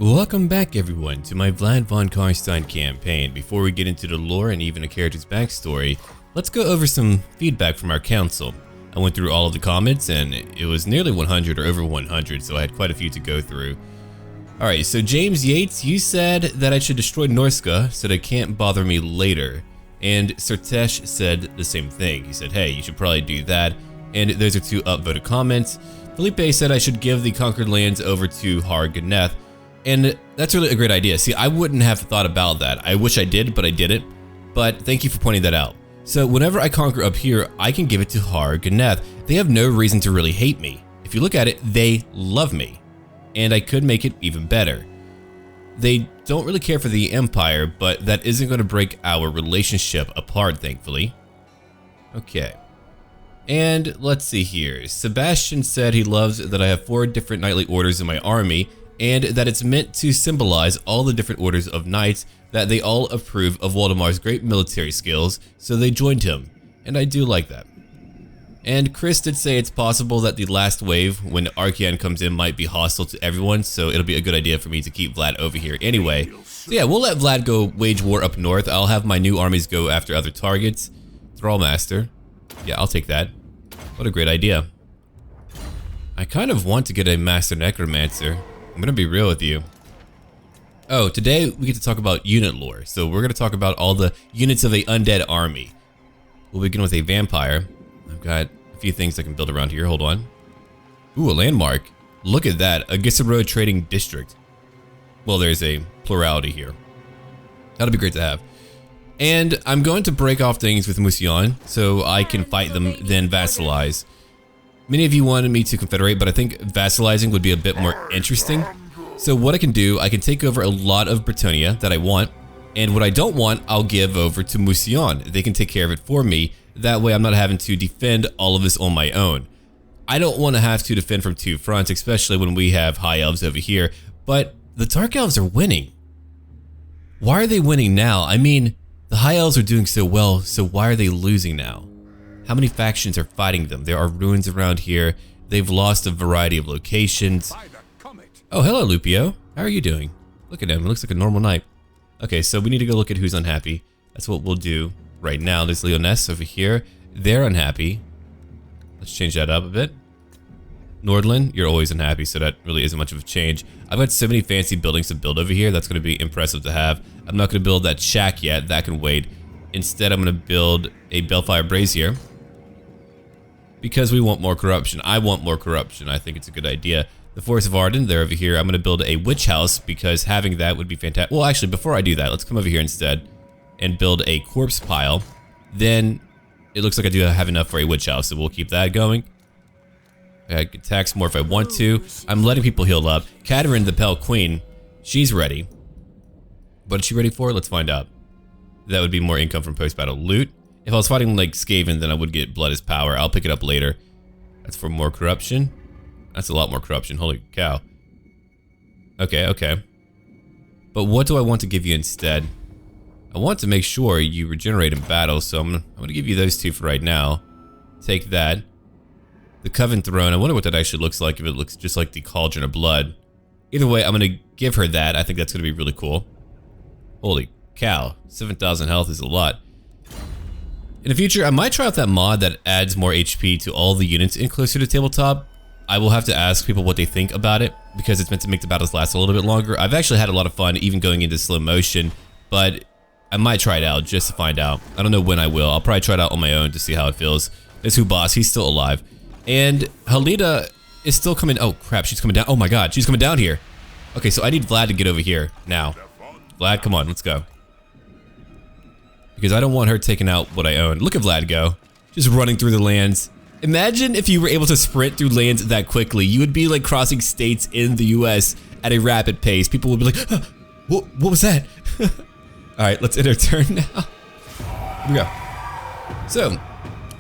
Welcome back everyone to my Vlad von Karstein campaign. Before we get into the lore and even a character's backstory, let's go over some feedback from our council. I went through all of the comments and it was nearly 100 or over 100, so I had quite a few to go through. Alright, so James Yates, you said that I should destroy Norska so they can't bother me later. And Sertesh said the same thing. He said, hey, you should probably do that. And those are two upvoted comments. Felipe said I should give the conquered lands over to Har Ganeth. And that's really a great idea. See, I wouldn't have thought about that. I wish I did, but I didn't. But thank you for pointing that out. So whenever I conquer up here, I can give it to Har Ganeth. They have no reason to really hate me. If you look at it, they love me. And I could make it even better. They don't really care for the Empire, but that isn't going to break our relationship apart, thankfully. Okay. And let's see here. Sebastian said he loves that I have 4 different knightly orders in my army, and that it's meant to symbolize all the different orders of knights, that they all approve of Waldemar's great military skills, so they joined him, and I do like that. And Chris did say it's possible that the last wave, when Archean comes in, might be hostile to everyone, so it'll be a good idea for me to keep Vlad over here anyway. So yeah, we'll let Vlad go wage war up north. I'll have my new armies go after other targets. Thrallmaster. Yeah, I'll take that. What a great idea. I kind of want to get a Master Necromancer. I'm gonna be real with you. Oh, today we get to talk about unit lore. So we're gonna talk about all the units of a undead army. We'll begin with a vampire. I've got a few things I can build around here. Hold on. Ooh, a landmark. Look at that, a Gisaro trading district. Well, there's a plurality here. That'll be great to have. And I'm going to break off things with Musion so I can fight them, then vassalize. Many of you wanted me to confederate, but I think vassalizing would be a bit more interesting. So what I can do, I can take over a lot of Bretonnia that I want, and what I don't want, I'll give over to Musion. They can take care of it for me. That way I'm not having to defend all of this on my own. I don't want to have to defend from 2 fronts, especially when we have high elves over here, but the dark elves are winning. Why are they winning now? I mean, the high elves are doing so well, so why are they losing now? How many factions are fighting them? There are ruins around here. They've lost a variety of locations. Oh, hello, Lupio. How are you doing? Look at him. It looks like a normal knight. Okay, so we need to go look at who's unhappy. That's what we'll do right now. There's Leoness over here. They're unhappy. Let's change that up a bit. Nordland, you're always unhappy, so that really isn't much of a change. I've got so many fancy buildings to build over here. That's going to be impressive to have. I'm not going to build that shack yet. That can wait. Instead, I'm going to build a Bellfire Brazier. Because we want more corruption. I want more corruption. I think it's a good idea. The Forest of Arden, they're over here. I'm going to build a witch house because having that would be fantastic. Well, actually, before I do that, let's come over here instead and build a corpse pile. Then it looks like I do have enough for a witch house, so we'll keep that going. I can tax more if I want to. I'm letting people heal up. Katerin, the Pale Queen, she's ready. What is she ready for? Let's find out. That would be more income from post-battle loot. If I was fighting like Skaven, then I would get Blood as Power. I'll pick it up later. That's for more corruption. That's a lot more corruption. Holy cow. Okay, okay. But what do I want to give you instead? I want to make sure you regenerate in battle, so I'm gonna give you those 2 for right now. Take that. The Coven Throne. I wonder what that actually looks like, if it looks just like the Cauldron of Blood. Either way, I'm gonna give her that. I think that's gonna be really cool. Holy cow. 7,000 health is a lot. In the future, I might try out that mod that adds more HP to all the units in closer to tabletop. I will have to ask people what they think about it, because it's meant to make the battles last a little bit longer. I've actually had a lot of fun even going into slow motion, but I might try it out just to find out. I don't know when I will. I'll probably try it out on my own to see how it feels. There's Hubas, he's still alive. And Khalida is still coming. Oh crap, she's coming down. Oh my god, she's coming down here. Okay, so I need Vlad to get over here now. Vlad, come on, let's go. Because I don't want her taking out what I own. Look at Vlad go. Just running through the lands. Imagine if you were able to sprint through lands that quickly. You would be like crossing states in the US at a rapid pace. People would be like, huh, what was that? Alright, let's end our turn now. Here we go. So,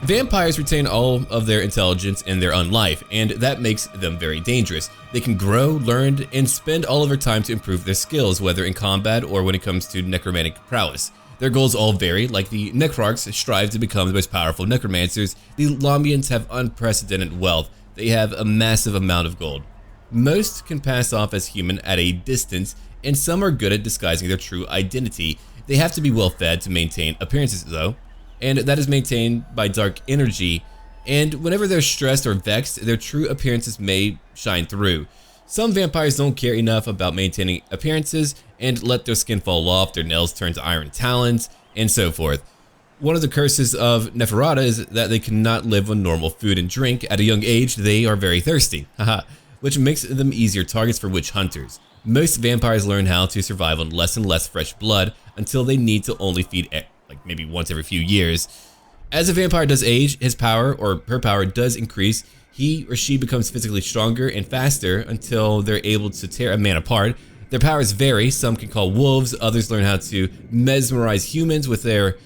vampires retain all of their intelligence in their own life, and that makes them very dangerous. They can grow, learn, and spend all of their time to improve their skills, whether in combat or when it comes to necromantic prowess. Their goals all vary, like the Necrarchs strive to become the most powerful necromancers. The Lombians have unprecedented wealth. They have a massive amount of gold. Most can pass off as human at a distance, and some are good at disguising their true identity. They have to be well fed to maintain appearances though, and that is maintained by dark energy, and whenever they're stressed or vexed, their true appearances may shine through. Some vampires don't care enough about maintaining appearances and let their skin fall off, their nails turn to iron talons, and so forth. One of the curses of Neferata is that they cannot live on normal food and drink. At a young age, they are very thirsty, which makes them easier targets for witch hunters. Most vampires learn how to survive on less and less fresh blood until they need to only feed like maybe once every few years. As a vampire does age, his power or her power does increase. He or she becomes physically stronger and faster until they're able to tear a man apart. Their powers vary. Some can call wolves, others learn how to mesmerize humans with their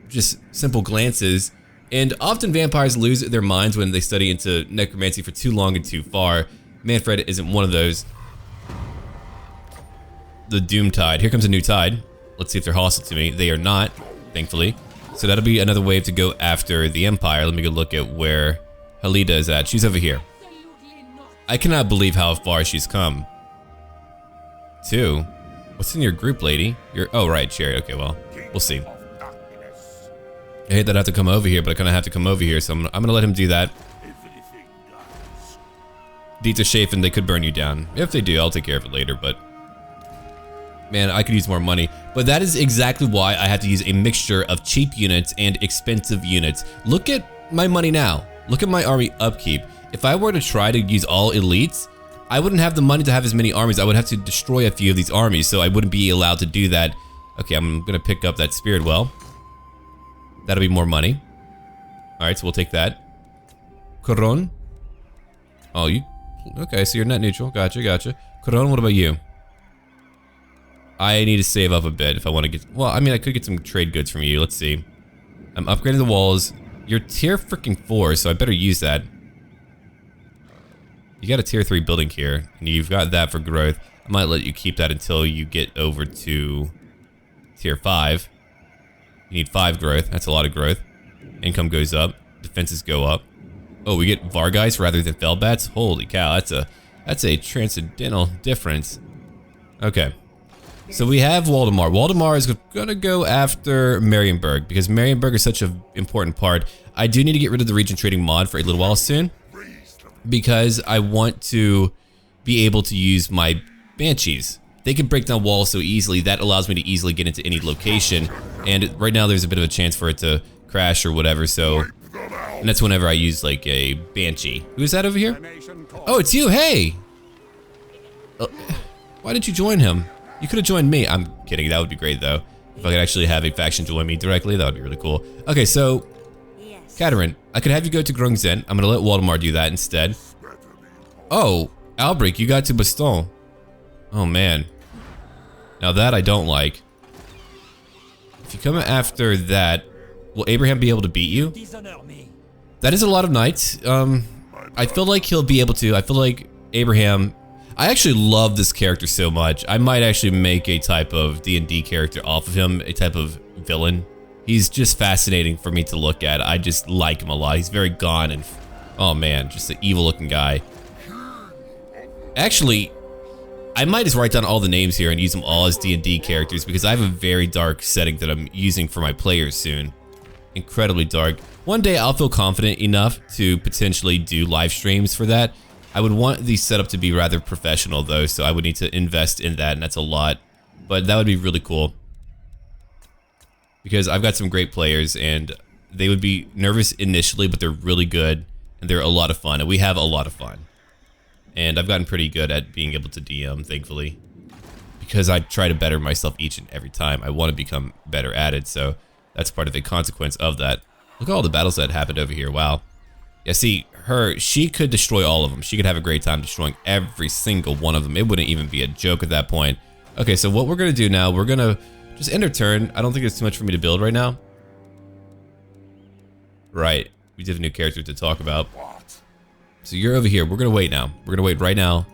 just simple glances. And often vampires lose their minds when they study into necromancy for too long and too far. Manfred isn't one of those. The Doom Tide. Here comes a new tide. Let's see if they're hostile to me. They are not, thankfully. So that'll be another wave to go after the Empire. Let me go look at where Khalida is at. She's over here. I cannot believe how far she's come. 2. What's in your group, lady? Oh, right, Cherry. Okay, well, we'll see. I hate that I have to come over here, but I kind of have to come over here, so I'm going to let him do that. Dieter Schaffen, they could burn you down. If they do, I'll take care of it later, but... Man, I could use more money. But that is exactly why I have to use a mixture of cheap units and expensive units. Look at my money now. Look at my army upkeep. If I were to try to use all elites, I wouldn't have the money to have as many armies. I would have to destroy a few of these armies, so I wouldn't be allowed to do that. Okay, I'm going to pick up that Spirit Well. That'll be more money. Alright, so we'll take that. Coron. Oh, you... Okay, so you're net neutral. Gotcha, gotcha. Coron, what about you? I need to save up a bit if I want to get... Well, I mean, I could get some trade goods from you. Let's see. I'm upgrading the walls. You're tier freaking 4, so I better use that. You got a tier 3 building here, and you've got that for growth. I might let you keep that until you get over to tier 5. You need 5 growth. That's a lot of growth. Income goes up. Defenses go up. Oh, we get Vargeist rather than Felbats? Holy cow, that's a transcendental difference. Okay. So we have Waldemar. Waldemar is gonna go after Marienburg because Marienburg is such an important part. I do need to get rid of the region trading mod for a little while soon because I want to be able to use my Banshees. They can break down walls so easily. That allows me to easily get into any location. And right now there's a bit of a chance for it to crash or whatever, so... And that's whenever I use like a Banshee. Who's that over here? Oh, it's you, hey! Why did you join him? You could have joined me. I'm kidding, that would be great though. If I could actually have a faction join me directly, that would be really cool. Okay, so... Katerin, I could have you go to Grungzen. I'm gonna let Waldemar do that instead. Oh, Albrecht, you got to Baston. Oh man. Now that I don't like. If you come after that, will Abraham be able to beat you? That is a lot of knights. I feel like he'll be able to. I feel like Abraham... I actually love this character so much. I might actually make a type of D&D character off of him, a type of villain. He's just fascinating for me to look at. I just like him a lot. He's very gone and... Oh man, just an evil looking guy. Actually, I might just write down all the names here and use them all as D&D characters because I have a very dark setting that I'm using for my players soon. Incredibly dark. One day I'll feel confident enough to potentially do live streams for that. I would want the setup to be rather professional though, so I would need to invest in that, and that's a lot. But that would be really cool. Because I've got some great players and they would be nervous initially, but they're really good and they're a lot of fun, and we have a lot of fun. And I've gotten pretty good at being able to DM, thankfully. Because I try to better myself each and every time. I want to become better at it, so that's part of the consequence of that. Look at all the battles that happened over here, wow. Yeah, see, she could destroy all of them. She could have a great time destroying every single one of them. It wouldn't even be a joke at that point. Okay, so what we're going to do now, we're going to just end our turn. I don't think there's too much for me to build right now. Right, we did have a new character to talk about. So you're over here. We're going to wait now. We're going to wait right now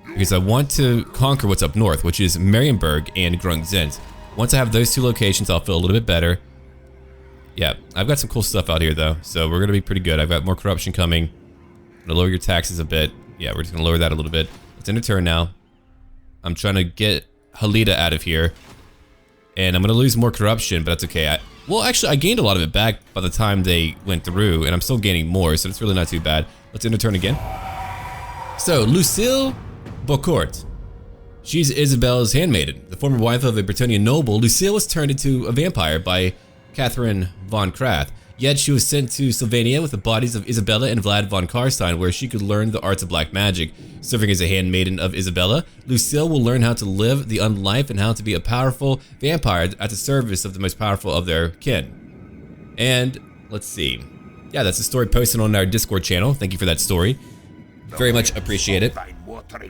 because I want to conquer what's up north, which is Marienburg and Grungzen. Once I have those two locations, I'll feel a little bit better. Yeah, I've got some cool stuff out here though, so we're going to be pretty good. I've got more corruption coming. I'm going to lower your taxes a bit. Yeah, we're just going to lower that a little bit. It's in a turn now. I'm trying to get Khalida out of here. And I'm gonna lose more corruption, but that's okay. Well, actually, I gained a lot of it back by the time they went through, and I'm still gaining more, so it's really not too bad. Let's end the turn again. So, Lucille Bocourt. She's Isabella's handmaiden. The former wife of a Bretonnian noble, Lucille was turned into a vampire by Catherine von Krath. Yet she was sent to Sylvania with the bodies of Isabella and Vlad von Karstein, where she could learn the arts of black magic. Serving as a handmaiden of Isabella, Lucille will learn how to live the unlife and how to be a powerful vampire at the service of the most powerful of their kin. And let's see. Yeah, that's a story posted on our Discord channel. Thank you for that story. Very much appreciate it.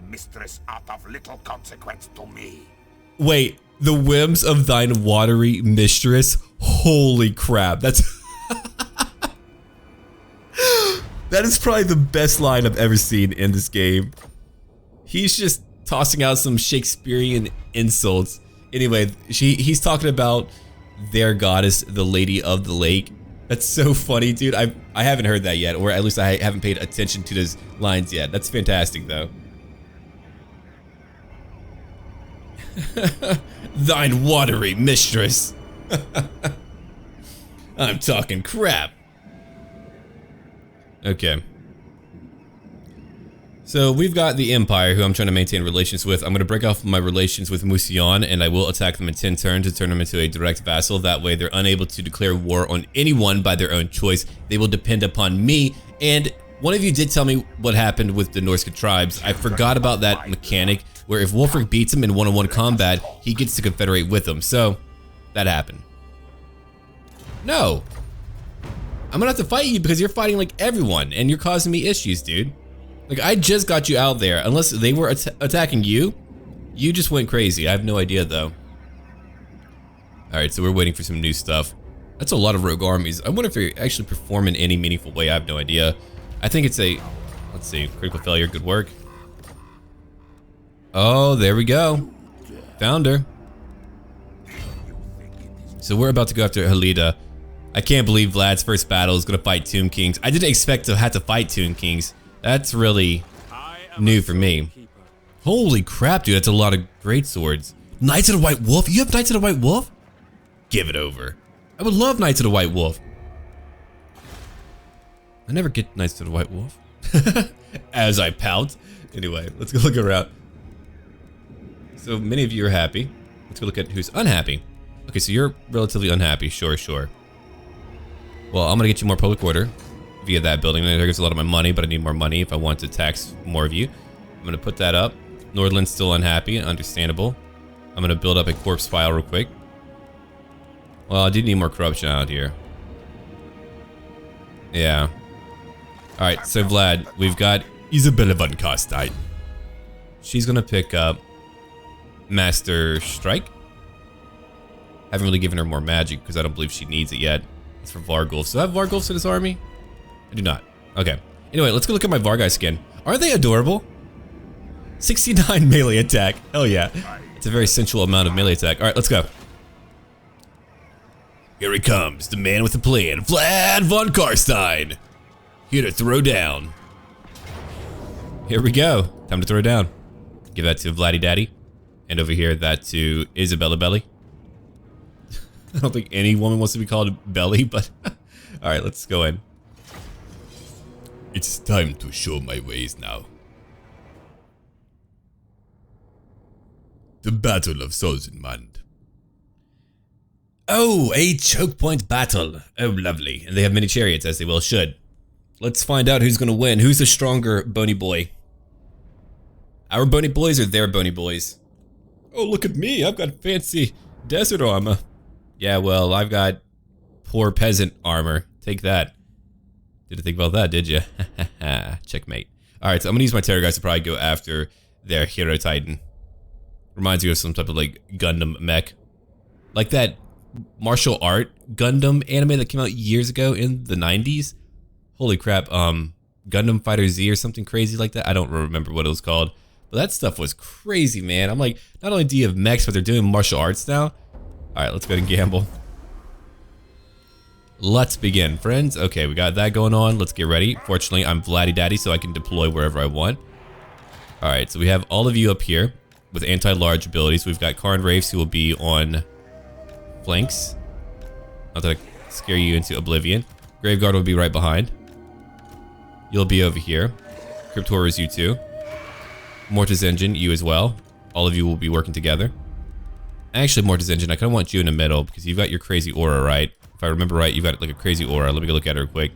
Mistress out of little consequence to me. Wait, the whims of thine watery mistress? Holy crap, that's... That is probably the best line I've ever seen in this game. He's just tossing out some Shakespearean insults. Anyway, he's talking about their goddess, the Lady of the Lake. That's so funny, dude. I haven't heard that yet, or at least I haven't paid attention to those lines yet. That's fantastic, though. Thine watery mistress. I'm talking crap. Okay. So we've got the Empire, who I'm trying to maintain relations with. I'm going to break off my relations with Musion, and I will attack them in 10 turns to turn them into a direct vassal. That way they're unable to declare war on anyone by their own choice. They will depend upon me. And one of you did tell me what happened with the Norse tribes. I forgot about that mechanic, where if Wolfric beats him in one-on-one combat, he gets to confederate with them. So, that happened. No. I'm gonna have to fight you because you're fighting like everyone and you're causing me issues, dude. Like, I just got you out there. Unless they were attacking you, you just went crazy. I have no idea though. Alright, so we're waiting for some new stuff. That's a lot of rogue armies. I wonder if they actually perform in any meaningful way. I have no idea. I think it's a, let's see, critical failure, good work. Oh, there we go. Found her. So we're about to go after Khalida. I can't believe Vlad's first battle is gonna fight Tomb Kings. I didn't expect to have to fight Tomb Kings. That's really new for me. Holy crap, dude, that's a lot of great swords. Knights of the White Wolf? You have Knights of the White Wolf? Give it over. I would love Knights of the White Wolf. I never get Knights of the White Wolf. As I pout. Anyway, let's go look around. So many of you are happy. Let's go look at who's unhappy. Okay, so you're relatively unhappy. Sure, sure. Well, I'm gonna get you more public order via that building. There goes a lot of my money, but I need more money if I want to tax more of you. I'm gonna put that up. Nordland's still unhappy, understandable. I'm gonna build up a corpse file real quick. Well, I do need more corruption out here. Yeah. Alright, so Vlad, we've got Isabella von Karstein. She's gonna pick up Master Strike. Haven't really given her more magic because I don't believe she needs it yet. It's for Vargulf. Do I have Vargulfs in this army? I do not. Okay. Anyway, let's go look at my Vargai skin. Aren't they adorable? 69 melee attack. Hell yeah. It's a very sensual amount of melee attack. Alright, let's go. Here he comes, the man with the plan, Vlad von Karstein. Here to throw down. Here we go. Time to throw down. Give that to Vladdy Daddy. And over here, that to Isabella Belly. I don't think any woman wants to be called Belly, but... Alright, let's go in. It's time to show my ways now. The Battle of Solzenmand. Oh, a choke point battle. Oh, lovely. And they have many chariots, as they well should. Let's find out who's gonna win. Who's the stronger bony boy? Our bony boys or their bony boys? Oh, look at me. I've got fancy desert armor. Yeah, well, I've got poor peasant armor. Take that. Didn't think about that, did you? Checkmate. Alright, so I'm gonna use my terror guys to probably go after their hero titan. Reminds you of some type of like Gundam mech. Like that martial art Gundam anime that came out years ago in the 90s. Holy crap, Gundam Fighter Z or something crazy like that. I don't remember what it was called. But that stuff was crazy, man. I'm like, not only do you have mechs, but they're doing martial arts now. Alright, let's go ahead and gamble. Let's begin, friends. Okay, we got that going on. Let's get ready. Fortunately, I'm Vladdy Daddy, so I can deploy wherever I want. Alright, so we have all of you up here with anti-large abilities. We've got Karn Wraiths who will be on flanks. Not that I scare you into oblivion. Graveguard will be right behind. You'll be over here. Crypt Horrors, you too. Mortis Engine, you as well. All of you will be working together. Actually, Mortis Engine, I kind of want you in the middle because you've got your crazy aura, right? If I remember right, you've got like a crazy aura. Let me go look at it real quick.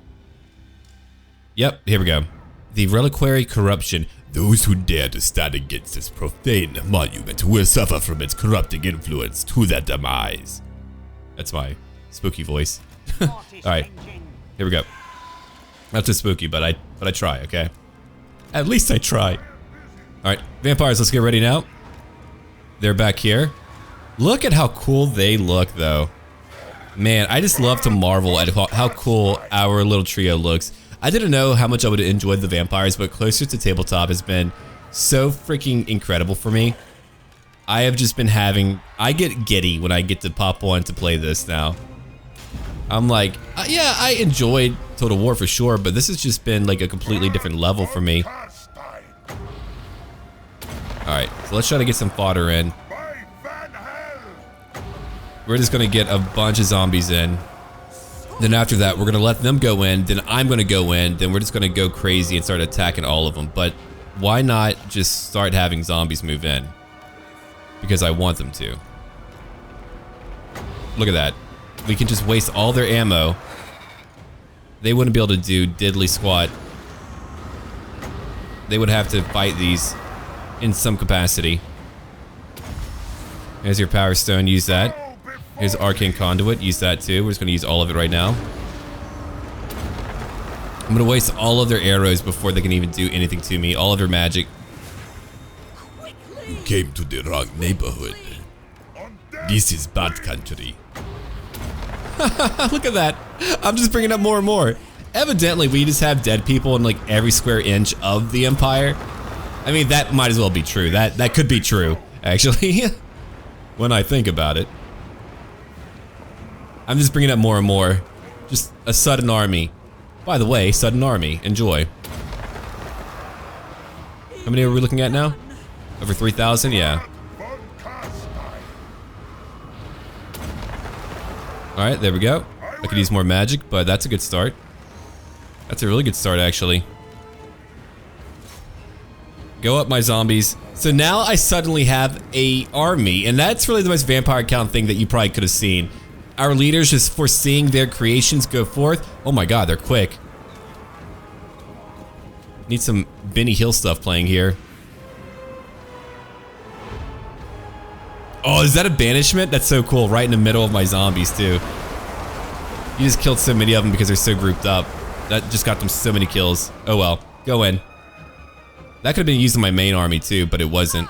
Yep, here we go. The Reliquary Corruption. Those who dare to stand against this profane monument will suffer from its corrupting influence to their demise. That's my spooky voice. Alright, here we go. Not too spooky, but I try, okay? At least I try. Alright, vampires, let's get ready now. They're back here. Look at how cool they look, though. Man, I just love to marvel at how cool our little trio looks. I didn't know how much I would have enjoyed the vampires, but Closer to Tabletop has been so freaking incredible for me. I have just been I get giddy when I get to pop on to play this now. I'm like, yeah, I enjoyed Total War for sure, but this has just been like a completely different level for me. Alright, so let's try to get some fodder in. We're just gonna get a bunch of zombies in. Then after that, we're gonna let them go in, then I'm gonna go in, then we're just gonna go crazy and start attacking all of them. But why not just start having zombies move in? Because I want them to. Look at that. We can just waste all their ammo. They wouldn't be able to do diddly squat. They would have to fight these in some capacity. There's your Power Stone, use that. Here's Arcane Conduit, use that too. We're just gonna use all of it right now. I'm gonna waste all of their arrows before they can even do anything to me. All of their magic. You came to the wrong neighborhood. This is bad country. Look at that. I'm just bringing up more and more. Evidently, we just have dead people in like every square inch of the Empire. I mean, that might as well be true. That could be true, actually, when I think about it. I'm just bringing up more and more. Just a sudden army. By the way, sudden army. Enjoy. How many are we looking at now? Over 3,000? Yeah. Alright, there we go. I could use more magic, but that's a good start. That's a really good start, actually. Go up, my zombies. So now I suddenly have a army, and that's really the most vampire count thing that you probably could have seen. Our leaders just foreseeing their creations go forth. Oh my god, they're quick. Need some Benny Hill stuff playing here. Oh, is that a banishment? That's so cool, right in the middle of my zombies too. You just killed so many of them because they're so grouped up. That just got them so many kills. Oh well, go in. That could have been used in my main army too, but it wasn't.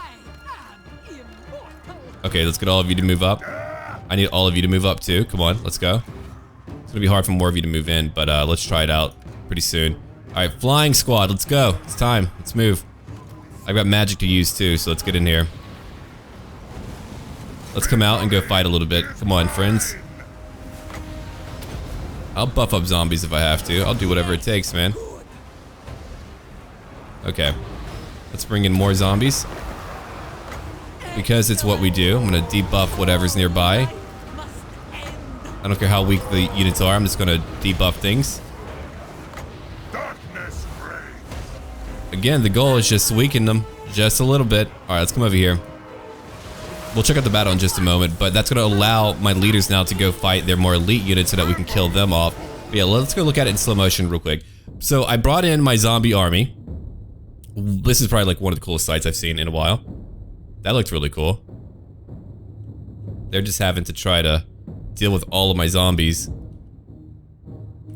Okay, let's get all of you to move up. I need all of you to move up too. Come on, let's go. It's gonna be hard for more of you to move in, but let's try it out pretty soon. Alright, flying squad, let's go. It's time, let's move. I've got magic to use too, so let's get in here. Let's come out and go fight a little bit. Come on, friends. I'll buff up zombies if I have to. I'll do whatever it takes, man. Okay. Let's bring in more zombies. Because it's what we do. I'm gonna debuff whatever's nearby. I don't care how weak the units are, I'm just gonna debuff things. Again, the goal is just to weaken them just a little bit. Alright, let's come over here. We'll check out the battle in just a moment, but that's gonna allow my leaders now to go fight their more elite units so that we can kill them off. But yeah, let's go look at it in slow motion real quick. So I brought in my zombie army. This is probably like one of the coolest sights I've seen in a while. That looked really cool. They're just having to try to deal with all of my zombies.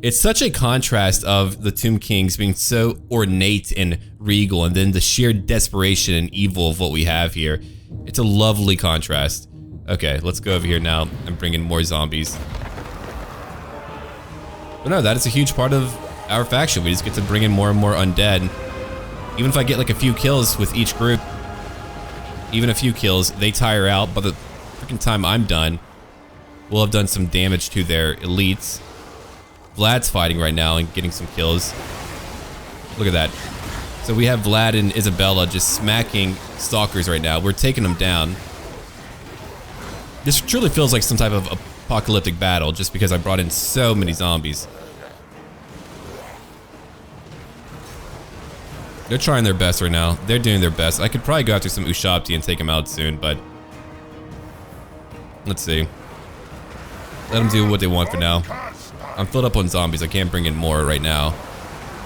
It's such a contrast of the Tomb Kings being so ornate and regal, and then the sheer desperation and evil of what we have here. It's a lovely contrast. Okay, let's go over here now and bring in more zombies. But no, that is a huge part of our faction. We just get to bring in more and more undead. Even if I get like a few kills with each group, even a few kills, they tire out. By the freaking time I'm done, we'll have done some damage to their elites. Vlad's fighting right now and getting some kills. Look at that. So we have Vlad and Isabella just smacking stalkers right now. We're taking them down. This truly feels like some type of apocalyptic battle just because I brought in so many zombies. They're trying their best right now. They're doing their best. I could probably go after some Ushabti and take them out soon, but let's see. Let them do what they want for now. I'm filled up on zombies. I can't bring in more right now.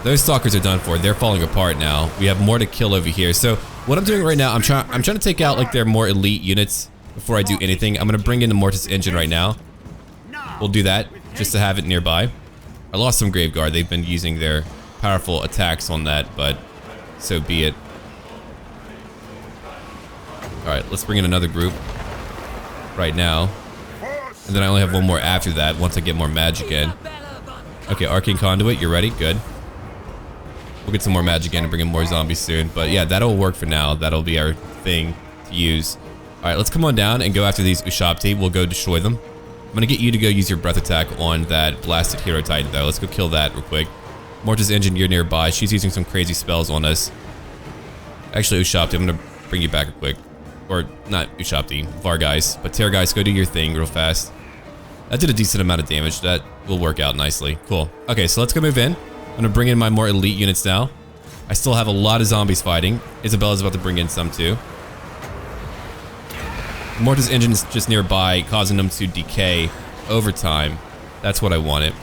Those stalkers are done for. They're falling apart now. We have more to kill over here. So what I'm doing right now, I'm trying to take out like their more elite units before I do anything. I'm gonna bring in the Mortis engine right now. We'll do that just to have it nearby. I lost some Grave Guard. They've been using their powerful attacks on that, but so be it. Alright, let's bring in another group right now. And then I only have one more after that once I get more magic in. Okay, Arcane Conduit, you're ready? Good. We'll get some more magic in and bring in more zombies soon. But yeah, that'll work for now. That'll be our thing to use. Alright, let's come on down and go after these Ushabti. We'll go destroy them. I'm gonna get you to go use your breath attack on that blasted Hero Titan though. Let's go kill that real quick. Mortis engine, you're nearby. She's using some crazy spells on us. Actually, Ushabti, I'm gonna bring you back real quick. Or, not Ushabti, Vargeist. But Terrorgeist, go do your thing real fast. That did a decent amount of damage. That will work out nicely. Cool. Okay, so let's go move in. I'm gonna bring in my more elite units now. I still have a lot of zombies fighting. Isabella's about to bring in some too. Mortis engine is just nearby, causing them to decay over time. That's what I wanted.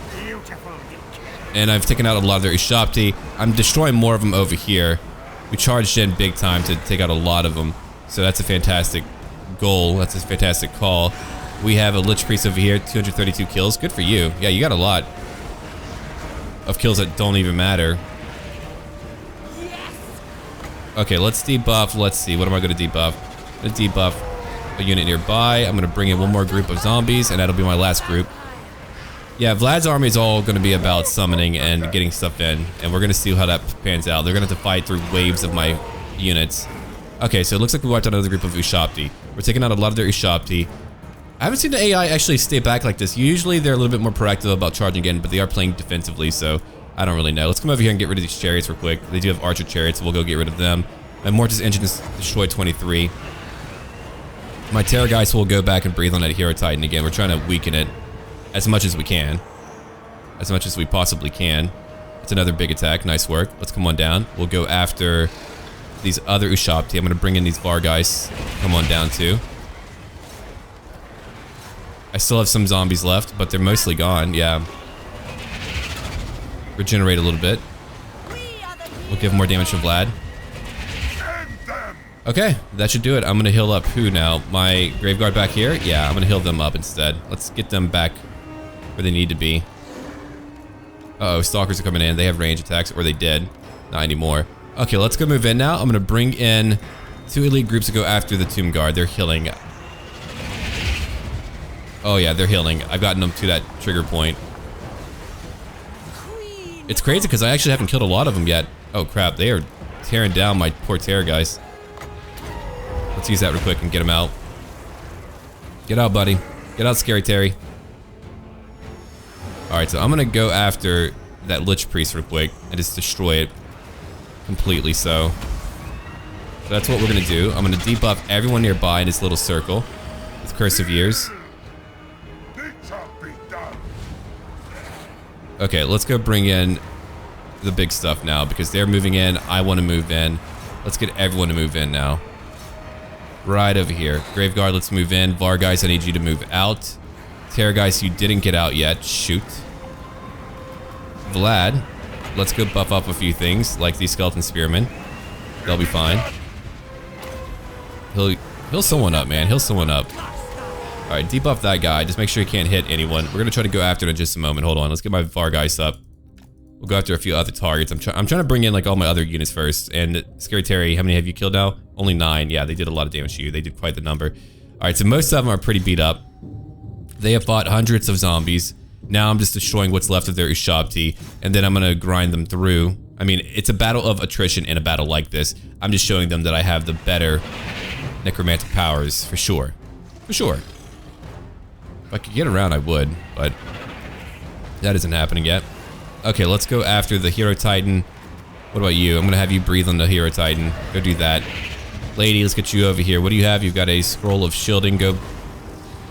And I've taken out a lot of their Ushabti. I'm destroying more of them over here. We charged in big time to take out a lot of them. So that's a fantastic goal. That's a fantastic call. We have a Lich Priest over here, 232 kills. Good for you. Yeah, you got a lot of kills that don't even matter. Okay, let's debuff. Let's see. What am I going to debuff? I'm going to debuff a unit nearby. I'm going to bring in one more group of zombies, and that'll be my last group. Yeah, Vlad's army is all going to be about summoning and getting stuff in, and we're going to see how that pans out. They're going to have to fight through waves of my units. Okay, so it looks like we wiped out another group of Ushabti. We're taking out a lot of their Ushabti. I haven't seen the AI actually stay back like this. Usually they're a little bit more proactive about charging in, but they are playing defensively, so I don't really know. Let's come over here and get rid of these chariots real quick. They do have archer chariots, so we'll go get rid of them. My Mortis engine is destroyed 23. My Terrorgeist will go back and breathe on that Hero Titan again. We're trying to weaken it as much as we can. As much as we possibly can. It's another big attack. Nice work. Let's come on down. We'll go after these other Ushabti. I'm going to bring in these Vargeists. Come on down too. I still have some zombies left, but they're mostly gone. Yeah. Regenerate a little bit. We'll give more damage to Vlad. Okay, that should do it. I'm going to heal up who now? My Graveguard back here? Yeah, I'm going to heal them up instead. Let's get them back where they need to be. Uh-oh, Stalkers are coming in. They have range attacks, or they did. Not anymore. Okay, let's go move in now. I'm going to bring in 2 elite groups to go after the Tomb Guard. They're healing. Oh yeah, they're healing. I've gotten them to that trigger point. It's crazy because I actually haven't killed a lot of them yet. Oh crap, they are tearing down my poor Terrorgeist. Let's use that real quick and get him out. Get out, buddy. Get out, Scary Terry. Alright, so I'm gonna go after that Lich Priest real quick and just destroy it completely, so that's what we're gonna do. I'm gonna debuff everyone nearby in this little circle with Curse of Years. Okay, let's go bring in the big stuff now because they're moving in. I want to move in. Let's get everyone to move in now. Right over here. Graveguard, let's move in. Vargeist, I need you to move out. Terrorgeist, you didn't get out yet. Shoot. Vlad, let's go buff up a few things like these Skeleton Spearmen. They'll be fine. He'll someone up, man. He'll someone up. Alright, debuff that guy. Just make sure he can't hit anyone. We're gonna try to go after it in just a moment. Hold on. Let's get my Vargeist up. We'll go after a few other targets. I'm trying to bring in like all my other units first. And Scary Terry, how many have you killed now? Only 9. Yeah, they did a lot of damage to you. They did quite the number. Alright, so most of them are pretty beat up. They have fought hundreds of zombies. Now I'm just destroying what's left of their Ushabti. And then I'm gonna grind them through. I mean, it's a battle of attrition in a battle like this. I'm just showing them that I have the better necromantic powers, for sure. For sure. If I could get around, I would, but that isn't happening yet. Okay, let's go after the Hero Titan. What about you? I'm gonna have you breathe on the Hero Titan. Go do that. Lady, let's get you over here. What do you have? You've got a scroll of shielding. Go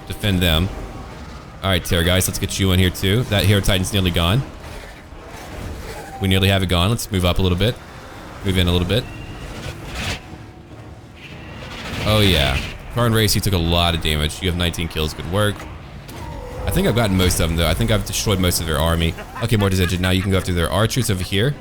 defend them. Alright, Terra guys, let's get you in here too. That Hero Titan's nearly gone. We nearly have it gone. Let's move up a little bit. Move in a little bit. Oh yeah. Karn Race, you took a lot of damage. You have 19 kills. Good work. I think I've gotten most of them though. I think I've destroyed most of their army. Okay, Mortis Engine. Now you can go after their archers over here.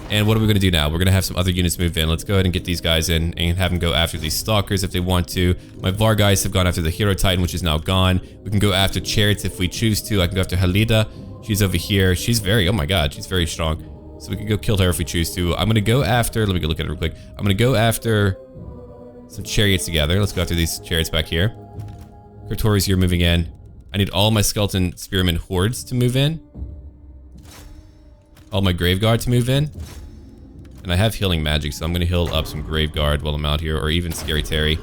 And what are we going to do now? We're going to have some other units move in. Let's go ahead and get these guys in and have them go after these stalkers if they want to. My Var guys have gone after the Hero Titan, which is now gone. We can go after chariots if we choose to. I can go after Khalida. She's over here. She's very, oh my god, she's very strong. So we can go kill her if we choose to. I'm going to go after, let me go look at it real quick. I'm going to go after some chariots together. Let's go after these chariots back here. Kurtoris, you're moving in. I need all my skeleton spearmen hordes to move in. All my grave guard to move in. And I have healing magic, so I'm gonna heal up some grave guard while I'm out here, or even Scary Terry.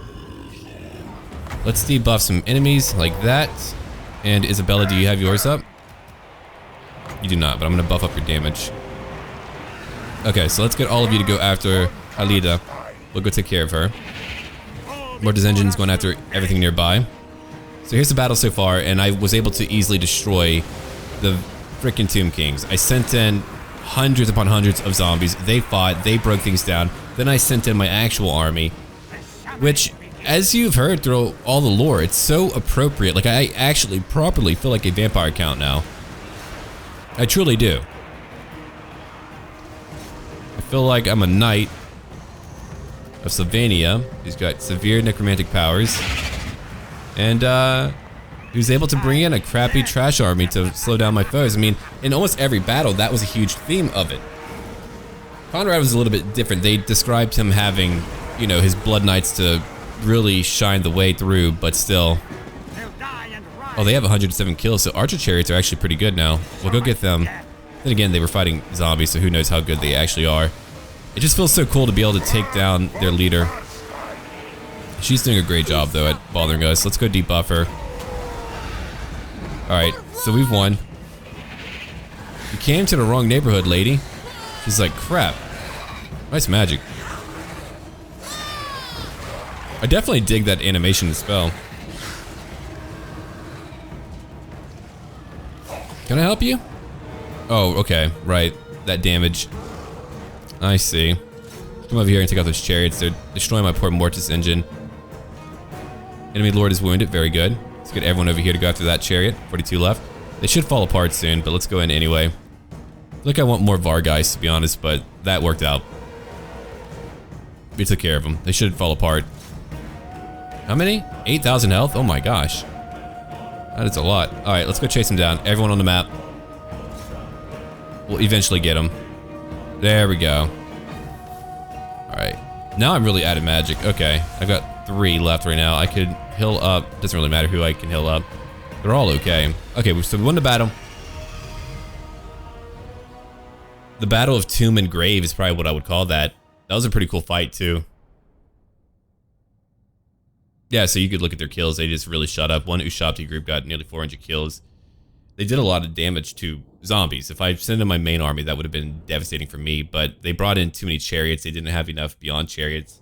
Let's debuff some enemies like that. And Isabella, do you have yours up? You do not, but I'm gonna buff up your damage. Okay, so let's get all of you to go after Khalida. We'll go take care of her. Mortis Engine's going after everything nearby. So here's the battle so far, and I was able to easily destroy the frickin' Tomb Kings. I sent in hundreds upon hundreds of zombies. They fought, they broke things down. Then I sent in my actual army, which, as you've heard through all the lore, it's so appropriate. Like, I actually properly feel like a vampire count now. I truly do. I feel like I'm a knight of Sylvania who's got severe necromantic powers. And, he was able to bring in a crappy trash army to slow down my foes. I mean, in almost every battle, that was a huge theme of it. Conrad was a little bit different. They described him having, you know, his blood knights to really shine the way through, but still. Oh, they have 107 kills, so archer chariots are actually pretty good now. We'll go get them. Then again, they were fighting zombies, so who knows how good they actually are. It just feels so cool to be able to take down their leader. She's doing a great job, though, at bothering us. Let's go debuff her. Alright, so we've won. You came to the wrong neighborhood, lady. She's like, crap. Nice magic. I definitely dig that animation and spell. Can I help you? Oh, okay, right. That damage. I see. Come over here and take out those chariots. They're destroying my poor Mortis Engine. Enemy Lord is wounded. Very good. Let's get everyone over here to go after that chariot. 42 left. They should fall apart soon, but let's go in anyway. Look, I want more Var guys, to be honest, but that worked out. We took care of them. They should fall apart. How many? 8,000 health? Oh my gosh. That is a lot. Alright, let's go chase them down. Everyone on the map. We'll eventually get them. There we go. Alright. Now I'm really out of magic. Okay. I've got 3 left right now. I could heal up. Doesn't really matter who I can heal up. They're all okay. Okay, so we won the battle. The Battle of Tomb and Grave is probably what I would call that. That was a pretty cool fight, too. Yeah, so you could look at their kills. They just really shut up. One Ushabti group got nearly 400 kills. They did a lot of damage to zombies. If I sent in my main army, that would have been devastating for me. But they brought in too many chariots. They didn't have enough beyond chariots.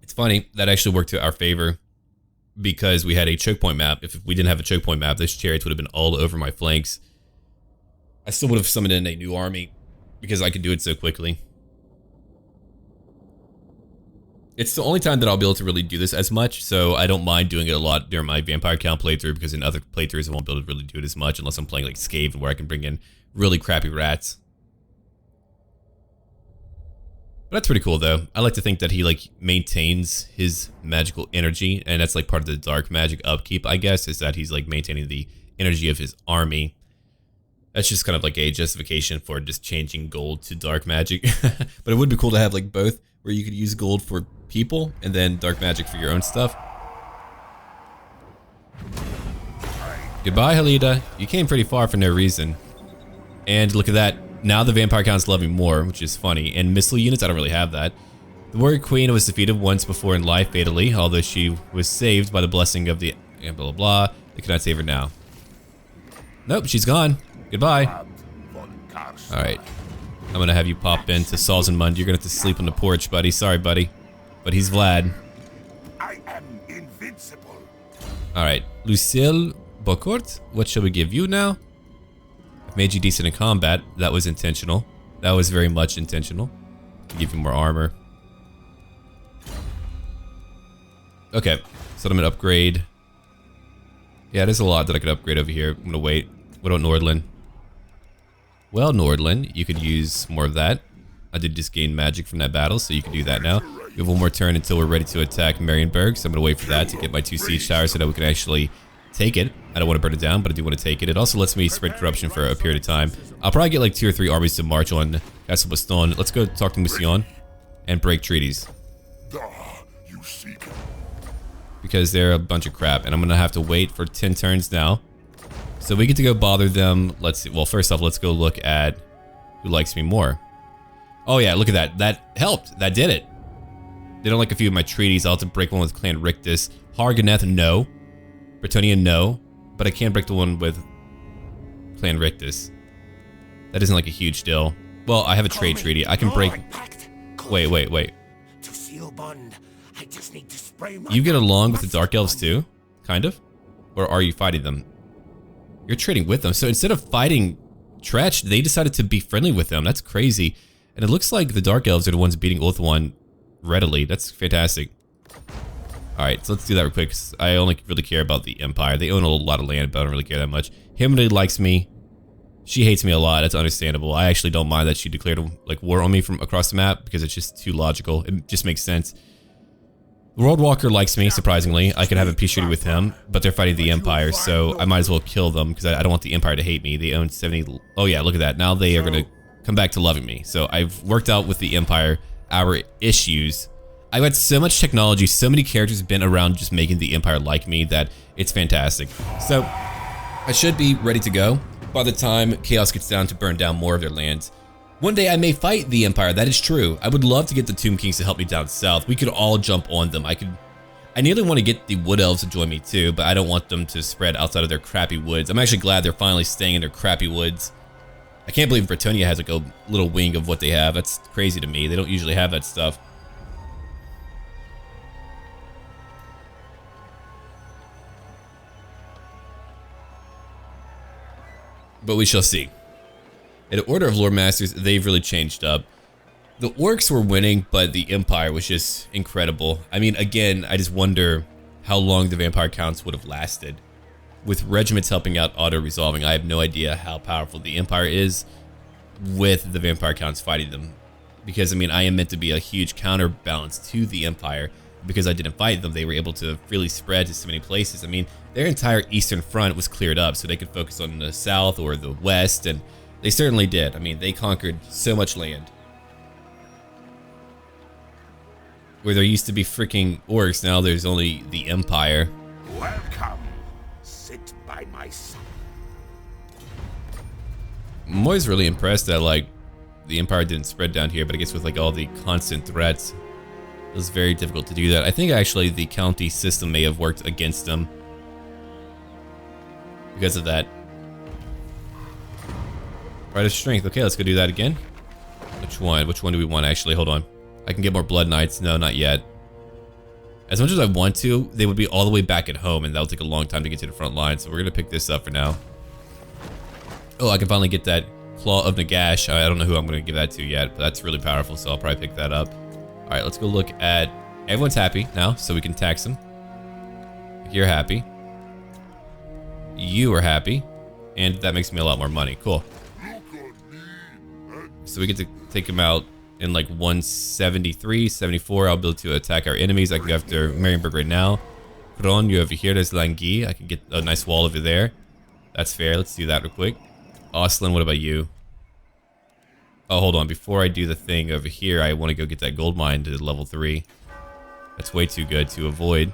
It's funny. That actually worked to our favor. Because we had a choke point map. If we didn't have a choke point map, those chariots would have been all over my flanks. I still would have summoned in a new army. Because I could do it so quickly. It's the only time that I'll be able to really do this as much, so I don't mind doing it a lot during my vampire count playthrough, because in other playthroughs I won't be able to really do it as much unless I'm playing like Scave, where I can bring in really crappy rats. But that's pretty cool though. I like to think that he like maintains his magical energy, and that's like part of the dark magic upkeep, I guess, is that he's like maintaining the energy of his army. That's just kind of like a justification for just changing gold to dark magic. But it would be cool to have like both, where you could use gold for people and then dark magic for your own stuff. Goodbye, Khalida. You came pretty far for no reason. And look at that. Now the vampire count's loving more, which is funny. And missile units, I don't really have that. The warrior queen was defeated once before in life fatally, although she was saved by the blessing of the blah blah blah. They cannot save her now. Nope, she's gone. Goodbye. Alright. I'm gonna have you pop into Salzenmund. You're gonna have to sleep on the porch, buddy. Sorry, buddy. But he's Vlad. I am invincible. Alright. Lucille Bocourt, what shall we give you now? I've made you decent in combat. That was intentional. That was very much intentional. Give you more armor. Okay. So I'm gonna upgrade. Yeah, there's a lot that I could upgrade over here. I'm gonna wait. What about Nordland? Well, Nordland, you could use more of that. I did just gain magic from that battle, so you can do that now. We have one more turn until we're ready to attack Marienburg, so I'm gonna wait for that to get my 2 siege towers so that we can actually take it. I don't want to burn it down, but I do want to take it. It also lets me spread corruption for a period of time. I'll probably get like 2 or 3 armies to march on Castle Baston. Let's go talk to Mousillon and break treaties. You seek. Because they're a bunch of crap, and I'm gonna have to wait for 10 turns now. So we get to go bother them. Let's see. Well, first off, let's go look at who likes me more. Oh yeah, look at that. That helped. That did it. They don't like a few of my treaties. I'll have to break one with Clan Rictus. Harganeth, no. Bretonnia, no. But I can break the one with Clan Rictus. That isn't like a huge deal. Well, I have a trade treaty. I can break... Wait. To seal bond, I just need to spray my... You get along with the Dark Elves too? Kind of? Or are you fighting them? You're trading with them. So instead of fighting Tretch, they decided to be friendly with them. That's crazy. And it looks like the Dark Elves are the ones beating Ulthuan readily. That's fantastic. Alright, so let's do that real quick. I only really care about the Empire. They own a lot of land, but I don't really care that much. Himri likes me. She hates me a lot. That's understandable. I actually don't mind that she declared like war on me from across the map because it's just too logical. It just makes sense. World Walker likes me, surprisingly. I could have a peace treaty with him, but they're fighting the Empire, so I might as well kill them because I don't want the Empire to hate me. They own 70... Oh yeah, look at that. Now they are going to come back to loving me. So I've worked out with the Empire our issues. I've had so much technology, so many characters have been around just making the Empire like me that it's fantastic. So I should be ready to go by the time Chaos gets down to burn down more of their lands. One day I may fight the Empire, that is true. I would love to get the Tomb Kings to help me down south. We could all jump on them. I nearly want to get the Wood Elves to join me too, but I don't want them to spread outside of their crappy woods. I'm actually glad they're finally staying in their crappy woods. I can't believe Bretonnia has like a little wing of what they have. That's crazy to me. They don't usually have that stuff. But we shall see. In Order of Lord Masters, they've really changed up. The Orcs were winning, but the Empire was just incredible. I mean, again, I just wonder how long the Vampire Counts would have lasted. With regiments helping out auto-resolving, I have no idea how powerful the Empire is with the Vampire Counts fighting them. Because, I mean, I am meant to be a huge counterbalance to the Empire. Because I didn't fight them, they were able to freely spread to so many places. I mean, their entire eastern front was cleared up, so they could focus on the south or the west, and they certainly did. I mean, they conquered so much land. Where there used to be freaking orcs, now there's only the Empire. Welcome. Sit by my side. I'm always really impressed that, like, the Empire didn't spread down here, but I guess with, like, all the constant threats, it was very difficult to do that. I think, actually, the county system may have worked against them because of that. Pride of Strength. Okay, let's go do that again. Which one? Which one do we want, actually? Hold on. I can get more Blood Knights. No, not yet. As much as I want to, they would be all the way back at home, and that'll take a long time to get to the front line, so we're going to pick this up for now. Oh, I can finally get that Claw of Nagash. I don't know who I'm going to give that to yet, but that's really powerful, so I'll probably pick that up. Alright, let's go look at... Everyone's happy now, so we can tax them. You're happy. You are happy. And that makes me a lot more money. Cool. So we get to take him out in like 173, 74. I'll be able to attack our enemies. I can go after Marienburg right now. Kron, you over here. There's Langui. I can get a nice wall over there. That's fair. Let's do that real quick. Oslin, what about you? Oh, hold on. Before I do the thing over here, I want to go get that gold mine to level 3. That's way too good to avoid.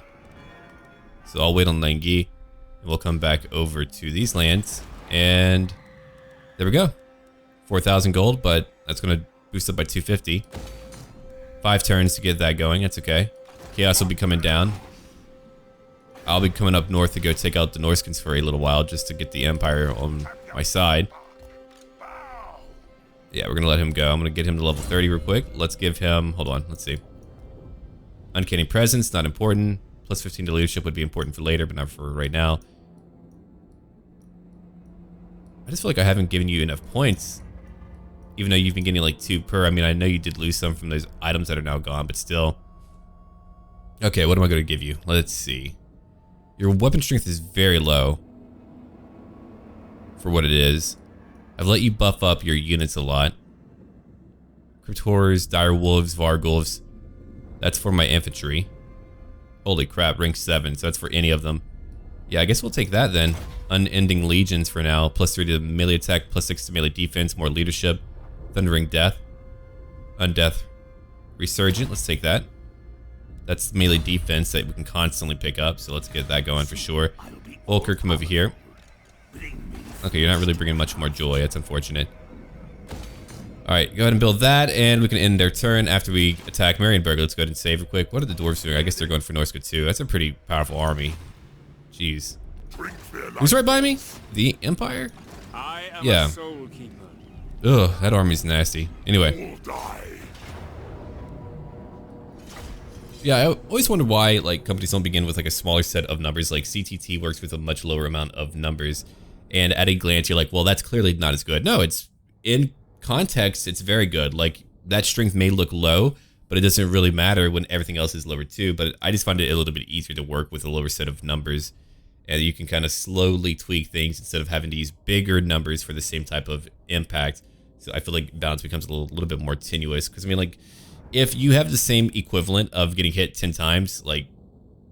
So I'll wait on Langui. And we'll come back over to these lands. And there we go. 4,000 gold, but that's going to boost up by 250. 5 turns to get that going. That's okay. Chaos will be coming down. I'll be coming up north to go take out the Norskins for a little while just to get the Empire on my side. Yeah, we're gonna let him go. I'm gonna get him to level 30 real quick. Let's give him, hold on, let's see. Uncanny presence, not important. Plus 15 to leadership would be important for later, but not for right now. I just feel like I haven't given you enough points. Even though you've been getting like 2 per. I mean, I know you did lose some from those items that are now gone, but still. Okay, what am I gonna give you? Let's see. Your weapon strength is very low for what it is. I've let you buff up your units a lot. Crypt Horrors, Dire Wolves, Vargulfs. That's for my infantry. Holy crap, rank 7, so that's for any of them. Yeah, I guess we'll take that then. Unending Legions for now. Plus 3 to melee attack, plus 6 to melee defense, more leadership. Thundering Death. Undeath. Resurgent, let's take that. That's melee defense that we can constantly pick up, so let's get that going for sure. Volker, come over here. Okay, you're not really bringing much more joy. That's unfortunate. Alright, go ahead and build that, and we can end their turn after we attack Marienburg. Let's go ahead and save real quick. What are the dwarves doing? I guess they're going for Norska too. That's a pretty powerful army. Jeez. Who's right by me? The Empire? Yeah. Ugh, that army's nasty. Anyway. Yeah, I always wonder why like companies don't begin with like a smaller set of numbers. Like CTT works with a much lower amount of numbers, and at a glance you're like, well, that's clearly not as good. No, it's in context, it's very good. Like that strength may look low, but it doesn't really matter when everything else is lower too. But I just find it a little bit easier to work with a lower set of numbers, and you can kind of slowly tweak things instead of having to use bigger numbers for the same type of impact. So I feel like balance becomes a little bit more tenuous, because I mean, like, if you have the same equivalent of getting hit 10 times, like